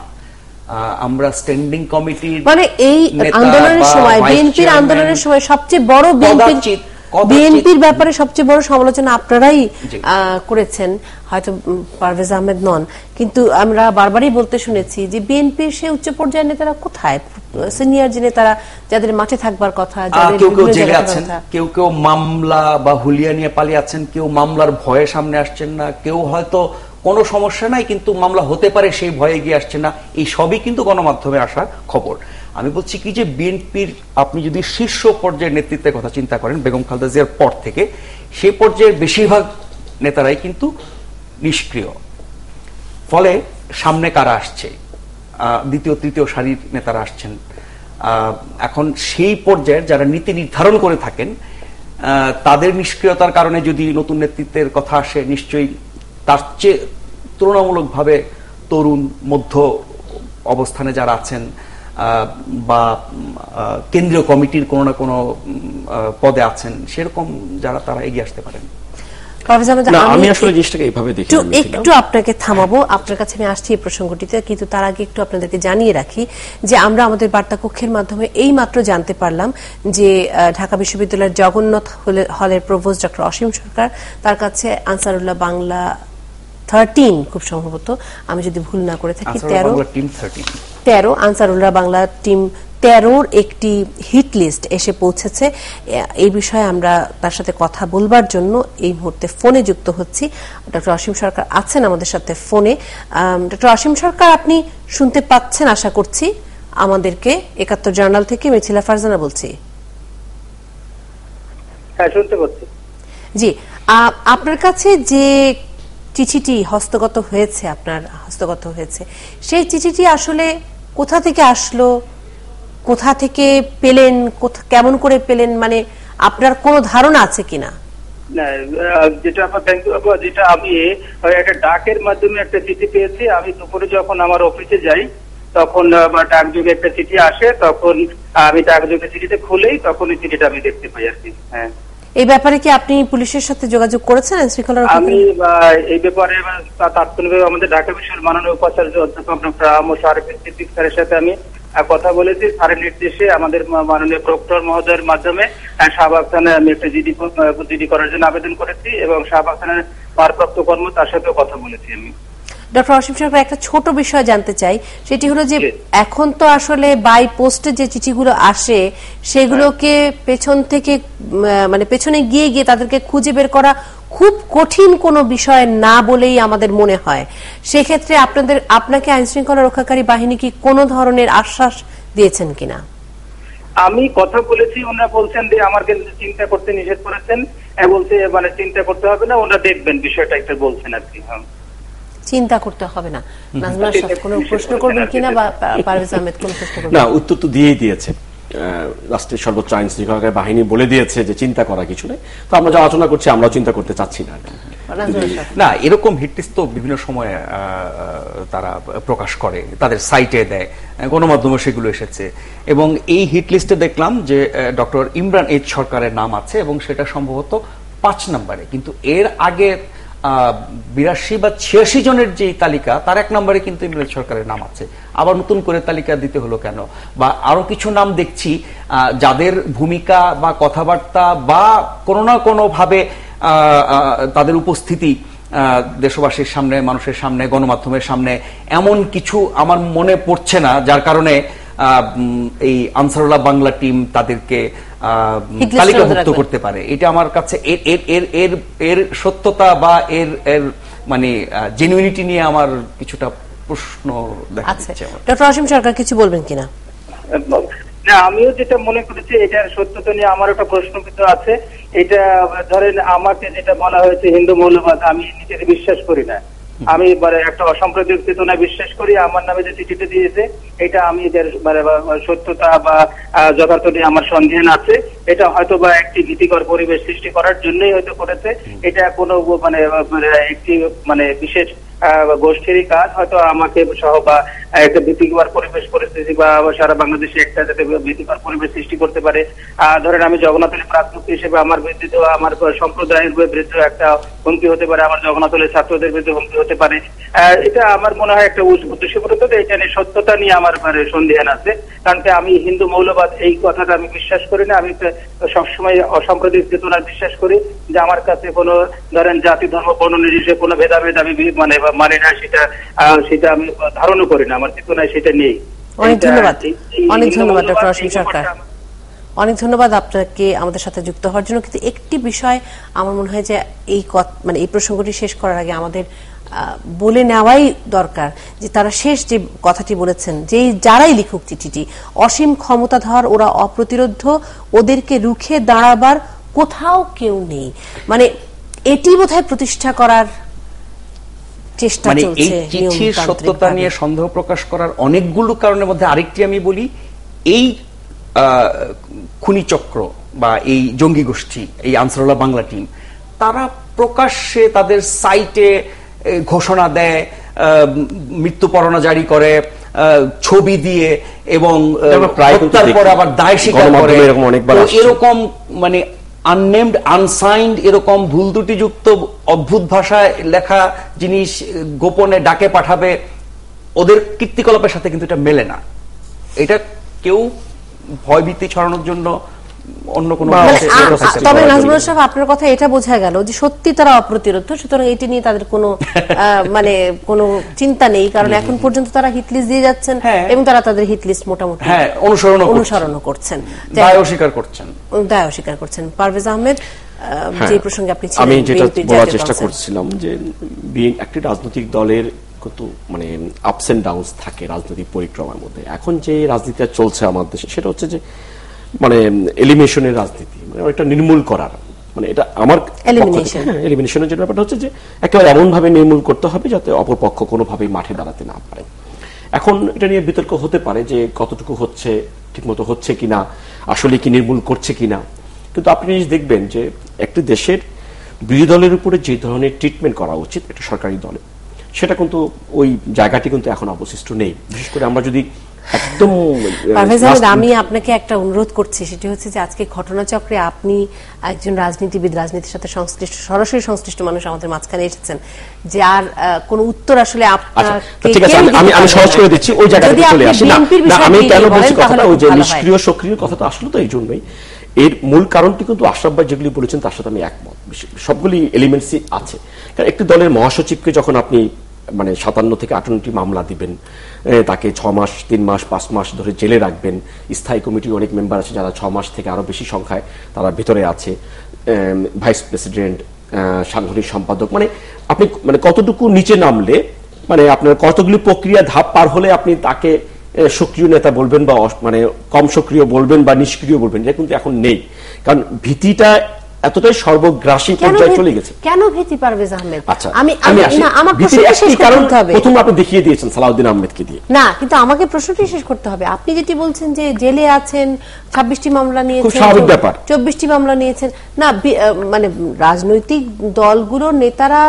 আমরা স্ট্যান্ডিং কমিটির মানে এই আন্দোলনের সময়, বিএনপির আন্দোলনের সময় সবচেয়ে বড় বিএনপির ব্যাপারে সবচেয়ে বড় সমালোচনা আপনারাই করেছেন, হয়তো পারভেজ আহমেদ নন, কিন্তু আমরা বারবারই বলতে শুনেছি যে বিএনপির সে উচ্চ পর্যায়ের নেতারা কোথায়, সিনিয়র যে নেতারা যাদের মাঠে থাকবার কথা, কেউ কেউ জেলে আছেন, কেউ কেউ মামলা বা হুলিয়া নিয়ে পালিয়ে আছেন, কেউ মামলার ভয়ে সামনে আসছেন না, কেউ হয়তো কোনো সমস্যা নাই কিন্তু মামলা হতে পারে সেই ভয়ে এগিয়ে আসছে না। এই সবই কিন্তু গণমাধ্যমে আসা খবর। আমি বলছি কি যে বিএনপির আপনি যদি শীর্ষ পর্যায়ের নেতৃত্বের কথা চিন্তা করেন বেগম খালেদা জিয়ার পর থেকে, সেই পর্যায়ের বেশিরভাগ নেতারাই কিন্তু নিষ্ক্রিয়। ফলে সামনে কারা আসছে? দ্বিতীয় তৃতীয় সারির নেতারা আসছেন। এখন সেই পর্যায়ের যারা নীতি নির্ধারণ করে থাকেন তাদের নিষ্ক্রিয়তার কারণে যদি নতুন নেতৃত্বের কথা আসে, নিশ্চয়ই তার চেয়ে তুলনামূলকভাবে তরুণ মধ্য অবস্থানে যারা আছেন বা কেন্দ্রীয় কমিটির কোনো না কোনো পদে আছেন, সেরকম যারা তারা এগিয়ে আসতে পারেন। আমি আসলে জিনিসটাকে এইভাবে দেখি, একটু আপনাকে থামাবো, আপনার কাছে আমি আসছি এই প্রসঙ্গটিতে, কিন্তু তার আগে একটু আপনাদেরকে জানিয়ে রাখি যে আমরা আমাদের বার্তা কক্ষের মাধ্যমে এই মাত্র জানতে পারলাম যে ঢাকা বিশ্ববিদ্যালয়ের জগন্নাথ হলের প্রভোস্ট ডক্টর অসীম সরকার, তার কাছে আনসারুল্লাহ বাংলা 13, খুব সম্ভবত আমি যদি ভুল না করে থাকি, 13 আনসারুল্লাহ বাংলা টিম 13-র একটি হিট লিস্ট এসে পৌঁছেছে। এই বিষয়ে আমরা তার সাথে কথা বলবার জন্য এই মুহূর্তে ফোনে যুক্ত হচ্ছি। ডক্টর অসীম সরকার আছেন আমাদের সাথে ফোনে। ডক্টর অসীম সরকার, আপনি শুনতে পাচ্ছেন আশা করছি আমাদেরকে? ৭১ জার্নাল থেকে মিথিলা ফারজানা বলছি। হ্যাঁ, শুনতে পাচ্ছি। জি, আপনার কাছে যে চিঠিটি হস্তগত হয়েছে, সেই চিঠিটি আসলে কোথা থেকে আসলো, কোথা থেকে পেলেন, কেমন করে পেলেন, মানে আপনার কোনো ধারণা আছে কিনা? যেটা আমি একটা ডাকের মাধ্যমে একটা চিঠি পেয়েছি। আমি দুপুরে যখন আমার অফিসে যাই তখন ডাকযোগে একটা চিঠি আসে, তখন আমি ডাকযোগে চিঠিতে খুলেই তখন এই চিঠিটা আমি দেখতে পাই আর কি। হ্যাঁ, এই ব্যাপারে কি আপনি পুলিশের সাথে যোগাযোগ করেছেন? আমি এই ব্যাপারে তাৎক্ষণিকভাবে আমাদের ঢাকা বিশ্ববিদ্যালয়ের মাননীয় উপাচার্য অধ্যাপক ডক্টর আহমদ শরীফ স্যারের সাথে আমি কথা বলেছি। স্যারের নির্দেশে আমাদের মাননীয় প্রক্টর মহোদয়ের মাধ্যমে শাহবাগ থানায় আমি একটা জিডি করার জন্য আবেদন করেছি এবং শাহবাগ থানার ভারপ্রাপ্ত কর্ম তার সাথেও কথা বলেছি আমি। ডক্টর অসীম সরকার, একটা ছোট বিষয় জানতে চাই, সেটি হলো যে এখন তো আসলে বাই পোস্টে যে চিঠিগুলো আসে সেগুলোকে পেছন থেকে মানে পেছনে গিয়ে গিয়ে তাদেরকে খুঁজে বের করা খুব কঠিন কোনো বিষয় না বলেই আমাদের মনে হয়। সেক্ষেত্রে আপনাকে আইন শৃঙ্খলা রক্ষাকারী বাহিনী কি কোনো ধরনের আশ্বাস দিয়েছেন কিনা? আমি কথা বলেছি, ওনারা বলছেন যে আমাকে চিন্তা করতে নিষেধ করেছেন, বলছে মানে চিন্তা করতে হবে না, ওনারা দেখবেন বিষয়টা একটা বলছেন আর কি। চিন্তা করতে হবে না। নাজমুল আশরাফ কোনো প্রশ্ন করবেন কিনা বা পারভেজ আহমেদ কোনো প্রশ্ন করবেন? না, উত্তর তো দিয়েই দিয়েছে। রাষ্ট্রের সর্বোচ্চ আইন শৃঙ্খলা বাহিনী বলে দিয়েছে যে চিন্তা করা কিছু নেই। তো আমরা যা আলোচনা করছি আমরাও চিন্তা করতে চাচ্ছি না। না, এরকম হিটলিস্ট তো বিভিন্ন সময় তারা প্রকাশ করে, তাদের সাইটে দেয়, গণমাধ্যমে সেগুলো এসেছে। এবং এই হিটলিস্টে দেখলাম যে ডক্টর ইমরান এইচ সরকারের নাম আছে এবং সেটা সম্ভবত 5 নম্বরে। কিন্তু এর আগে 82 বা 86 জনের যে তালিকা তার 1 নম্বরে কিন্তু ইমরান সরকারের নাম আছে। আবার নতুন করে তালিকা দিতে হলো কেন? বা আরো কিছু নাম দেখছি যাদের ভূমিকা বা কথাবার্তা বা কোনো না কোনো ভাবে তাদের উপস্থিতি দেশবাসীর সামনে, মানুষের সামনে, গণমাধ্যমের সামনে এমন কিছু আমার মনে পড়ছে না, যার কারণে এই আনসারুল্লাহ বাংলা টিম তাদেরকে তালিকাভুক্ত করতে পারে। এটা আমার কাছে এর সত্যতা বা এর মানে জেনুইনিটি নিয়ে আমার কিছুটা প্রশ্ন দেখা দিচ্ছে। ডক্টর অসীম সরকার কিছু বলবেন কিনা? না, আমিও যেটা মনে করেছি এটার সত্যতা নিয়ে আমার একটা প্রশ্ন কিন্তু আছে। এটা ধরেন আমাকে যেটা বলা হয়েছে হিন্দু মৌলবাদ, আমি নিজেকে বিশ্বাস করি না। আমি একটা অসাম্প্রদায়িক চেতনায় বিশ্বাস করি। আমার নামে যে চিঠিটা দিয়েছে এটা আমি এদের সত্যতা বা যথার্থ নিয়ে আমার সন্দেহ আছে। এটা হয়তো বা একটি ভীতিকর পরিবেশ সৃষ্টি করার জন্যই হয়তো করেছে। এটা কোনো একটি বিশেষ গোষ্ঠীরই কাজ, হয়তো আমাকে সহ বা একটা ভীতিকর পরিবেশ পরিস্থিতি বা সারা বাংলাদেশে একটা যাতে ভীতিকর পরিবেশ সৃষ্টি করতে পারে। ধরেন আমি জগন্নাথের প্রাথমিক হিসেবে আমার বিরুদ্ধে, আমার সম্প্রদায়ের বিরুদ্ধে একটা হুমকি হতে পারে, আমার জগন্নাথের ছাত্রদের বিরুদ্ধে হুমকি হতে পারে। এটা আমার মনে হয় একটা উদ্দেশ্যপূর্ত। এটা নিয়ে সত্যতা নিয়ে আমার সন্দেহান আছে। কারণ আমি হিন্দু মৌলবাদ এই কথাটা আমি বিশ্বাস করি না। আমি সবসময় অসাম্প্রদায়িক চেতনায় বিশ্বাস করি যে আমার কাছে কোনো ধরেন জাতি ধর্ম বর্ণ নির্বিশেষে কোনো ভেদাভেদ আমি মানে না, সেটা আমি ধারণও করি না, আমার চেতনায় সেটা নেই। অনেক ধন্যবাদ, অনেক ধন্যবাদ ডক্টর অসীম সরকার, অনেক ধন্যবাদ আপনাকে আমাদের সাথে যুক্ত হওয়ার জন্য। কিন্তু একটি বিষয় আমার মনে হয় যে এই প্রসঙ্গটি শেষ করার আগে আমাদের বলে নেওয়াই দরকার যে তারা শেষ যে কথাটি বলেছেন, যে যারাই লিখুক চিঠিটি, অসীম ক্ষমতাধর, ওরা অপ্রতিরোধ্য, ওদেরকে রুখে দাঁড়াবার কোথাও কেউ নেই। এটি বোধহয় প্রতিষ্ঠা করার চেষ্টা চলছে। এই চিঠির সত্যতা নিয়ে সন্দেহ প্রকাশ করার অনেকগুলো কারণের মধ্যে আরেকটি আমি বলি, এই খুনি চক্র বা এই জঙ্গি গোষ্ঠী, এই আনসারুল্লাহ বাংলা টিম, তারা প্রকাশ্যে তাদের সাইটে ঘোষণা দেয়, মৃত্যু পরোয়ানা জারি করে, ছবি দিয়ে, এবং হত্যার পরে আবার দায় স্বীকার করে। এরকম আননেমড, আনসাইন্ড, এরকম ভুল ত্রুটিযুক্ত অদ্ভুত ভাষায় লেখা জিনিস গোপনে ডাকে পাঠাবে, ওদের কীর্তিকলাপের সাথে কিন্তু এটা মেলে না। এটা কেউ ভয়ভীতি ছড়ানোর জন্য অন্য কোনো। তবে নাজমুল সাহেব, আপনার কথা এটা বোঝা গেল যে সত্যি তারা অপ্রতিরোধ, সুতরাং এটি নিয়ে তাদের কোনো কোনো চিন্তা নেই, কারণ এখন পর্যন্ত তারা হিটলিস্ট দিয়ে যাচ্ছেন এবং তারা তাদের হিটলিস্ট মোটামুটি অনুসরণ করছেন, দায় অস্বীকার করছেন। পারভেজ আহমেদ, যে প্রসঙ্গে আপনি ছিলেন, আমি যেটা বলার চেষ্টা করছিলাম যে একটি রাজনৈতিক দলের কত আপস এন্ড ডাউনস থাকে রাজনৈতিক পরিক্রমার মধ্যে। এখন যে রাজনীতি চলছে আমাদের দেশে সেটা হচ্ছে যে এলিমিনেশনের রাজনীতি, এটা নির্মূল করার, এটা আমার এলিমিনেশনের যে ব্যাপারটা হচ্ছে যে একেবারে এমন ভাবে নির্মূল করতে হবে যাতে অপরপক্ষ কোনোভাবেই মাঠে দাঁড়াতে না পারে। এখন এটা নিয়ে বিতর্ক হতে পারে যে কতটুকু হচ্ছে, ঠিকমতো হচ্ছে কিনা, আসলে কি নির্মূল করছে কিনা। কিন্তু আপনি দেখবেন যে একটি দেশের বিরোধী দলের উপরে যে ধরনের ট্রিটমেন্ট করা উচিত একটা সরকারি দলে, সেটা কিন্তু ওই জায়গাটি কিন্তু এখন অবশিষ্ট নেই। বিশেষ করে আমরা যদি একদম পারভেজ আহমেদ, আমি আপনাকে একটা অনুরোধ করছি, সেটি হচ্ছে যে আজকে ঘটনাচক্রে আপনি একজন রাজনীতিবিদ, রাজনীতির সাথে সংশ্লিষ্ট, সরাসরি সংশ্লিষ্ট মানুষ আমাদের মাঝখানে এসেছেন, যার কোনো উত্তর আসলে আপনাকে ঠিক আছে, আমি সহজ করে দিচ্ছি, ওই জায়গাতে চলে আসি না। আমি কেন বলছি কথাটা, ওই যে নিষ্ক্রিয় সক্রিয় কথাটা আসলে তো এই জন্যই, এর মূল কারণটি কিন্তু আশরাফ ভাই যেগুলি বলেছেন তার সাথে আমি একমত, সবগুলি এলিমেন্টসই আছে। কারণ একটি দলের মহাসচিবকে যখন আপনি মানে 57 থেকে 58টি মামলা দিবেন, তাকে 6 মাস, 3 মাস, 5 মাস ধরে জেলে রাখবেন, স্থায়ী কমিটির অনেক মেম্বার আছে যারা 6 মাস থেকে আরো বেশি সংখ্যায় তারা ভেতরে আছে, ভাইস প্রেসিডেন্ট, সাংগঠনিক সম্পাদক, মানে আপনি মানে কতটুকু নিচে নামলে, মানে আপনার কতগুলি প্রক্রিয়া ধাপ পার হলে আপনি তাকে সক্রিয় নেতা বলবেন বা মানে কম সক্রিয় বলবেন বা নিষ্ক্রিয় বলবেন, এটা কিন্তু এখন নেই। কারণ ভীতিটা এতটাই সর্বগ্রাসী পর্যায়ে চলে গেছে। কেন ভীতি পারভেজ আহমেদ? আচ্ছা, আমার প্রশ্নটি শেষ করতে হবে। প্রথম আপনি দেখিয়ে দিয়েছেন সালাউদ্দিন আহমেদকে দিয়ে। না, কিন্তু আমাকে প্রশ্নটি শেষ করতে হবে। আপনি যেটি বলছেন যে জেলে আছেন, 26টি মামলা নিয়েছেন, খুব স্বাভাবিক ব্যাপার, 24টি মামলা নিয়েছেন, না মানে রাজনৈতিক দলগুলোর নেতারা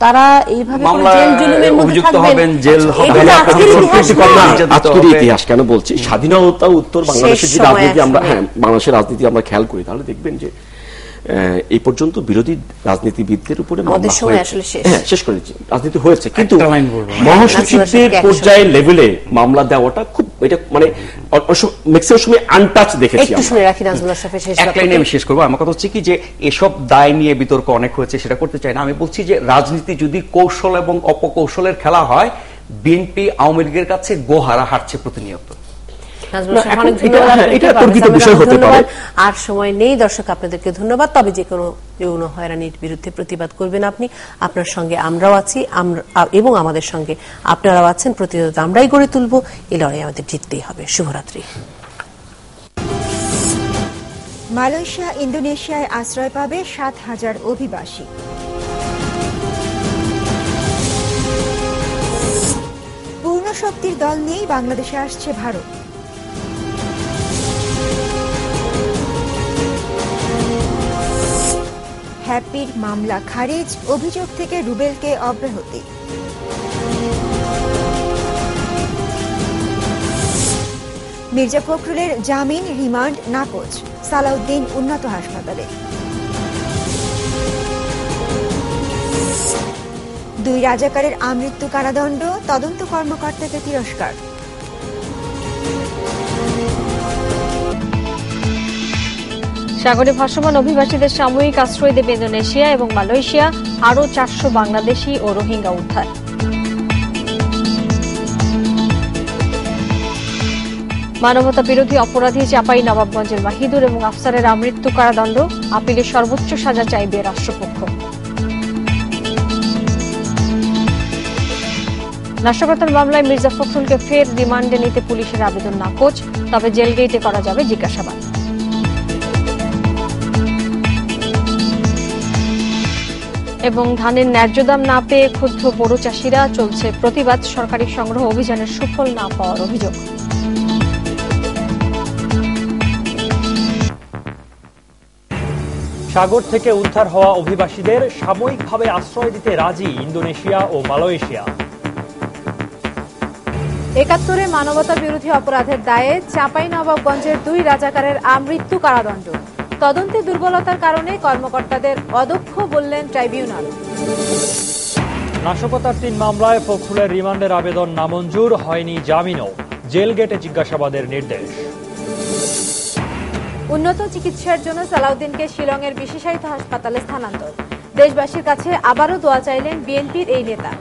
তারা এইভাবে জেল জুলুমের মধ্যে থাকবেন, জেল হবে না। আজকের ইতিহাস কেন বলছি, স্বাধীনতা উত্তর বাংলাদেশের যে রাজনীতি আমরা, হ্যাঁ বাংলাদেশের রাজনীতি আমরা খেয়াল করি, তাহলে দেখবেন যে এই পর্যন্ত বিরোধী রাজনীতিবিদদের উপরে শেষ করে দিচ্ছি, রাজনীতি হয়েছে, কিন্তু মহাসচিবদের পর্যায়ে লেভেলে মামলা দেওয়াটা খুব, এটা মানে ম্যাক্সিমাম সময় আনটাচ দেখেছি। আমি শেষ করবো। আমার কথা হচ্ছে কি, যে এসব দায় নিয়ে বিতর্ক অনেক হয়েছে, সেটা করতে চাই না। আমি বলছি যে রাজনীতি যদি কৌশল এবং অপকৌশলের খেলা হয়, বিএনপি আওয়ামী লীগের কাছে গোহারা হারছে প্রতিনিয়ত। আর সময় নেই দর্শক, আপনাদেরকে ধন্যবাদ। তবে যে কোনো যৌন হয়রানির বিরুদ্ধে প্রতিবাদ করবেন আপনি, আপনার সঙ্গে আমরাও আছি, এবং আমাদের সঙ্গে আপনারাও আছেন। প্রতিরোধ আমরাই গড়ে তুলব, এই লড়াই আমাদের জিততেই হবে। শুভরাত্রি। মালয়েশিয়া, ইন্দোনেশিয়ায় আশ্রয় পাবে 7,000 অভিবাসী। পূর্ণ শক্তির দল নিয়েই বাংলাদেশে আসছে ভারত। হ্যাপির মামলা খারিজ, অভিযোগ থেকে রুবেলকে অব্যাহতি। মির্জা ফখরুলের জামিন, রিমান্ড নাকচ, সালাউদ্দিন উন্নত হাসপাতালে। 2 রাজাকারের আমৃত্যু কারাদণ্ড, তদন্ত কর্মকর্তাকে তিরস্কার। সাগরে ভাসমান অভিবাসীদের সাময়িক আশ্রয় দেবে ইন্দোনেশিয়া এবং মালয়েশিয়া, আরও 400 বাংলাদেশি ও রোহিঙ্গা উদ্ধার। মানবতা বিরোধী অপরাধী চাঁপাইনবাবগঞ্জের মাহিদুর এবং আফসারের আমৃত্যু কারাদণ্ড, আপিলে সর্বোচ্চ সাজা চাইবে রাষ্ট্রপক্ষ। নাশকতার মামলায় মির্জা ফখরুলকে ফের রিমান্ডে নিতে পুলিশের আবেদন নাকচ, তবে জেল গেটে করা যাবে জিজ্ঞাসাবাদ। এবং ধানের ন্যায্য দাম না পেয়ে ক্ষুব্ধ বড় চাষিরা, চলছে প্রতিবাদ, সরকারি সংগ্রহ অভিযানের সুফল না পাওয়ার অভিযোগ। সাগর থেকে উদ্ধার হওয়া অভিবাসীদের সাময়িকভাবে আশ্রয় দিতে রাজি ইন্দোনেশিয়া ও মালয়েশিয়া। ৭১ মানবতা বিরোধী অপরাধের দায়ে চাঁপাইনবাবগঞ্জের 2 রাজাকারের আমৃত্যু কারাদণ্ড, তদন্তে দুর্বলতার কারণে কর্মকর্তাদের অদক্ষ বললেন ট্রাইব্যুনাল। নাশকতার 3 মামলায় ফখরুলের রিমান্ডের আবেদন নামঞ্জুর, হয়নি জামিনও, জেল গেটে জিজ্ঞাসাবাদের নির্দেশ। উন্নত চিকিৎসার জন্য সালাউদ্দিনকে শিলংয়ের বিশেষায়িত হাসপাতালে স্থানান্তর, দেশবাসীর কাছে আবারও দোয়া চাইলেন বিএনপির এই নেতা।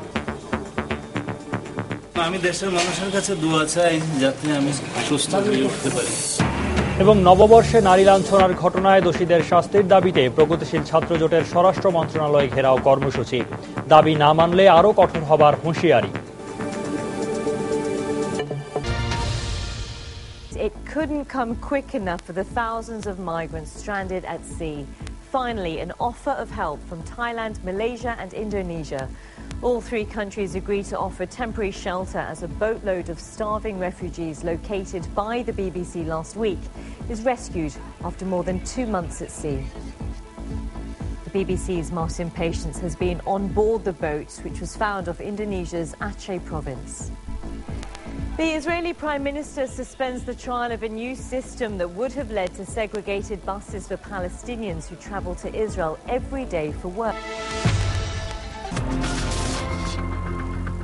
আমি দেশের মানুষের কাছে দোয়া চাই যাতে আমি সুস্থ হয়ে উঠতে পারি। এবং নববর্ষে নারী লাঞ্ছনার ঘটনায় দোষীদের শাস্তির দাবিতে প্রগতিশীল ছাত্র জোটের স্বরাষ্ট্র মন্ত্রণালয় ঘেরাও কর্মসূচি, দাবি না মানলে আরও কঠোর হবার হুঁশিয়ারি। It couldn't come quick enough for the thousands of migrants stranded at sea. Finally, an offer of help from Thailand, Malaysia and Indonesia. All 3 countries agreed to offer temporary shelter as a boatload of starving refugees located by the BBC last week is rescued after more than 2 months at sea. The BBC's Martin Patience has been on board the boat, which was found off Indonesia's Aceh province. The Israeli Prime Minister suspends the trial of a new system that would have led to segregated buses for Palestinians who travel to Israel every day for work.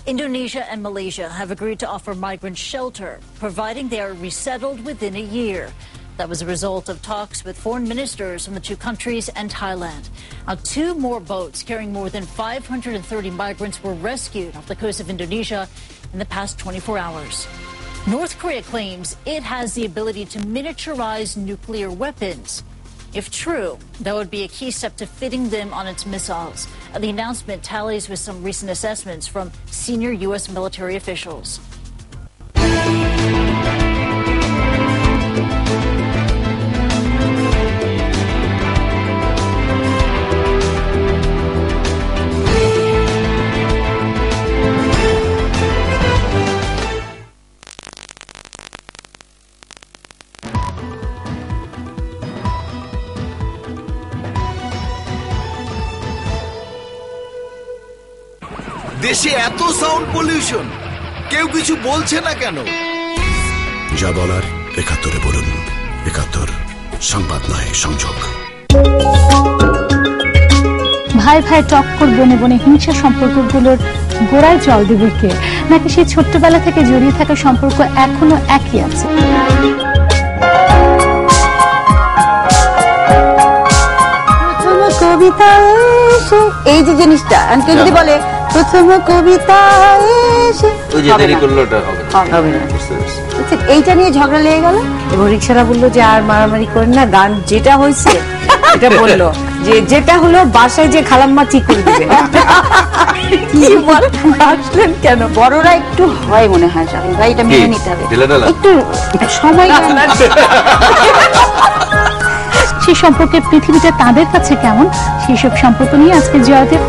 Indonesia and Malaysia have agreed to offer migrants shelter, providing they are resettled within a year. That was a result of talks with foreign ministers from the two countries and Thailand. Now, 2 more boats carrying more than 530 migrants were rescued off the coast of Indonesia in the past 24 hours. North Korea claims it has the ability to miniaturize nuclear weapons. If true, that would be a key step to fitting them on its missiles. The announcement tallies with some recent assessments from senior U.S. military officials. দেশে এত sound pollution, কেউ কিছু বলছে না কেন? যা বলার ৭১ বলুন। ৭১ সংবাদ নয়, সংযোগ। ভাই ভাই টক্কর, বনে বনে হিংসা সম্পর্কগুলোর গোড়ায় জল দেবে কে? নাকি সেই ছোট্টবেলা থেকে জড়িয়ে থাকা সম্পর্ক এখনো একই আছে? কবিতা এই যে জিনিসটা যদি বলে প্রথম কবিতা এইটা নিয়ে ঝগড়া লেগে গেল এবং রিক্সারা বললো যে আর মারামারি করেন না, গান যেটা হয়েছে এটা বললো যে যেটা হলো বাসায় যে খালাম্মা ঠিক করে দিবে। কি আসলেন কেন? বড়রা একটু হয় মনে হয় শাহিন ভাই, এটা মেনে নিতে হবে, একটু সময়। সেই সম্পর্কের পৃথিবীটা তাদের কাছে কেমন, সেই সব সম্পর্ক নিয়ে আজকে জয়দেব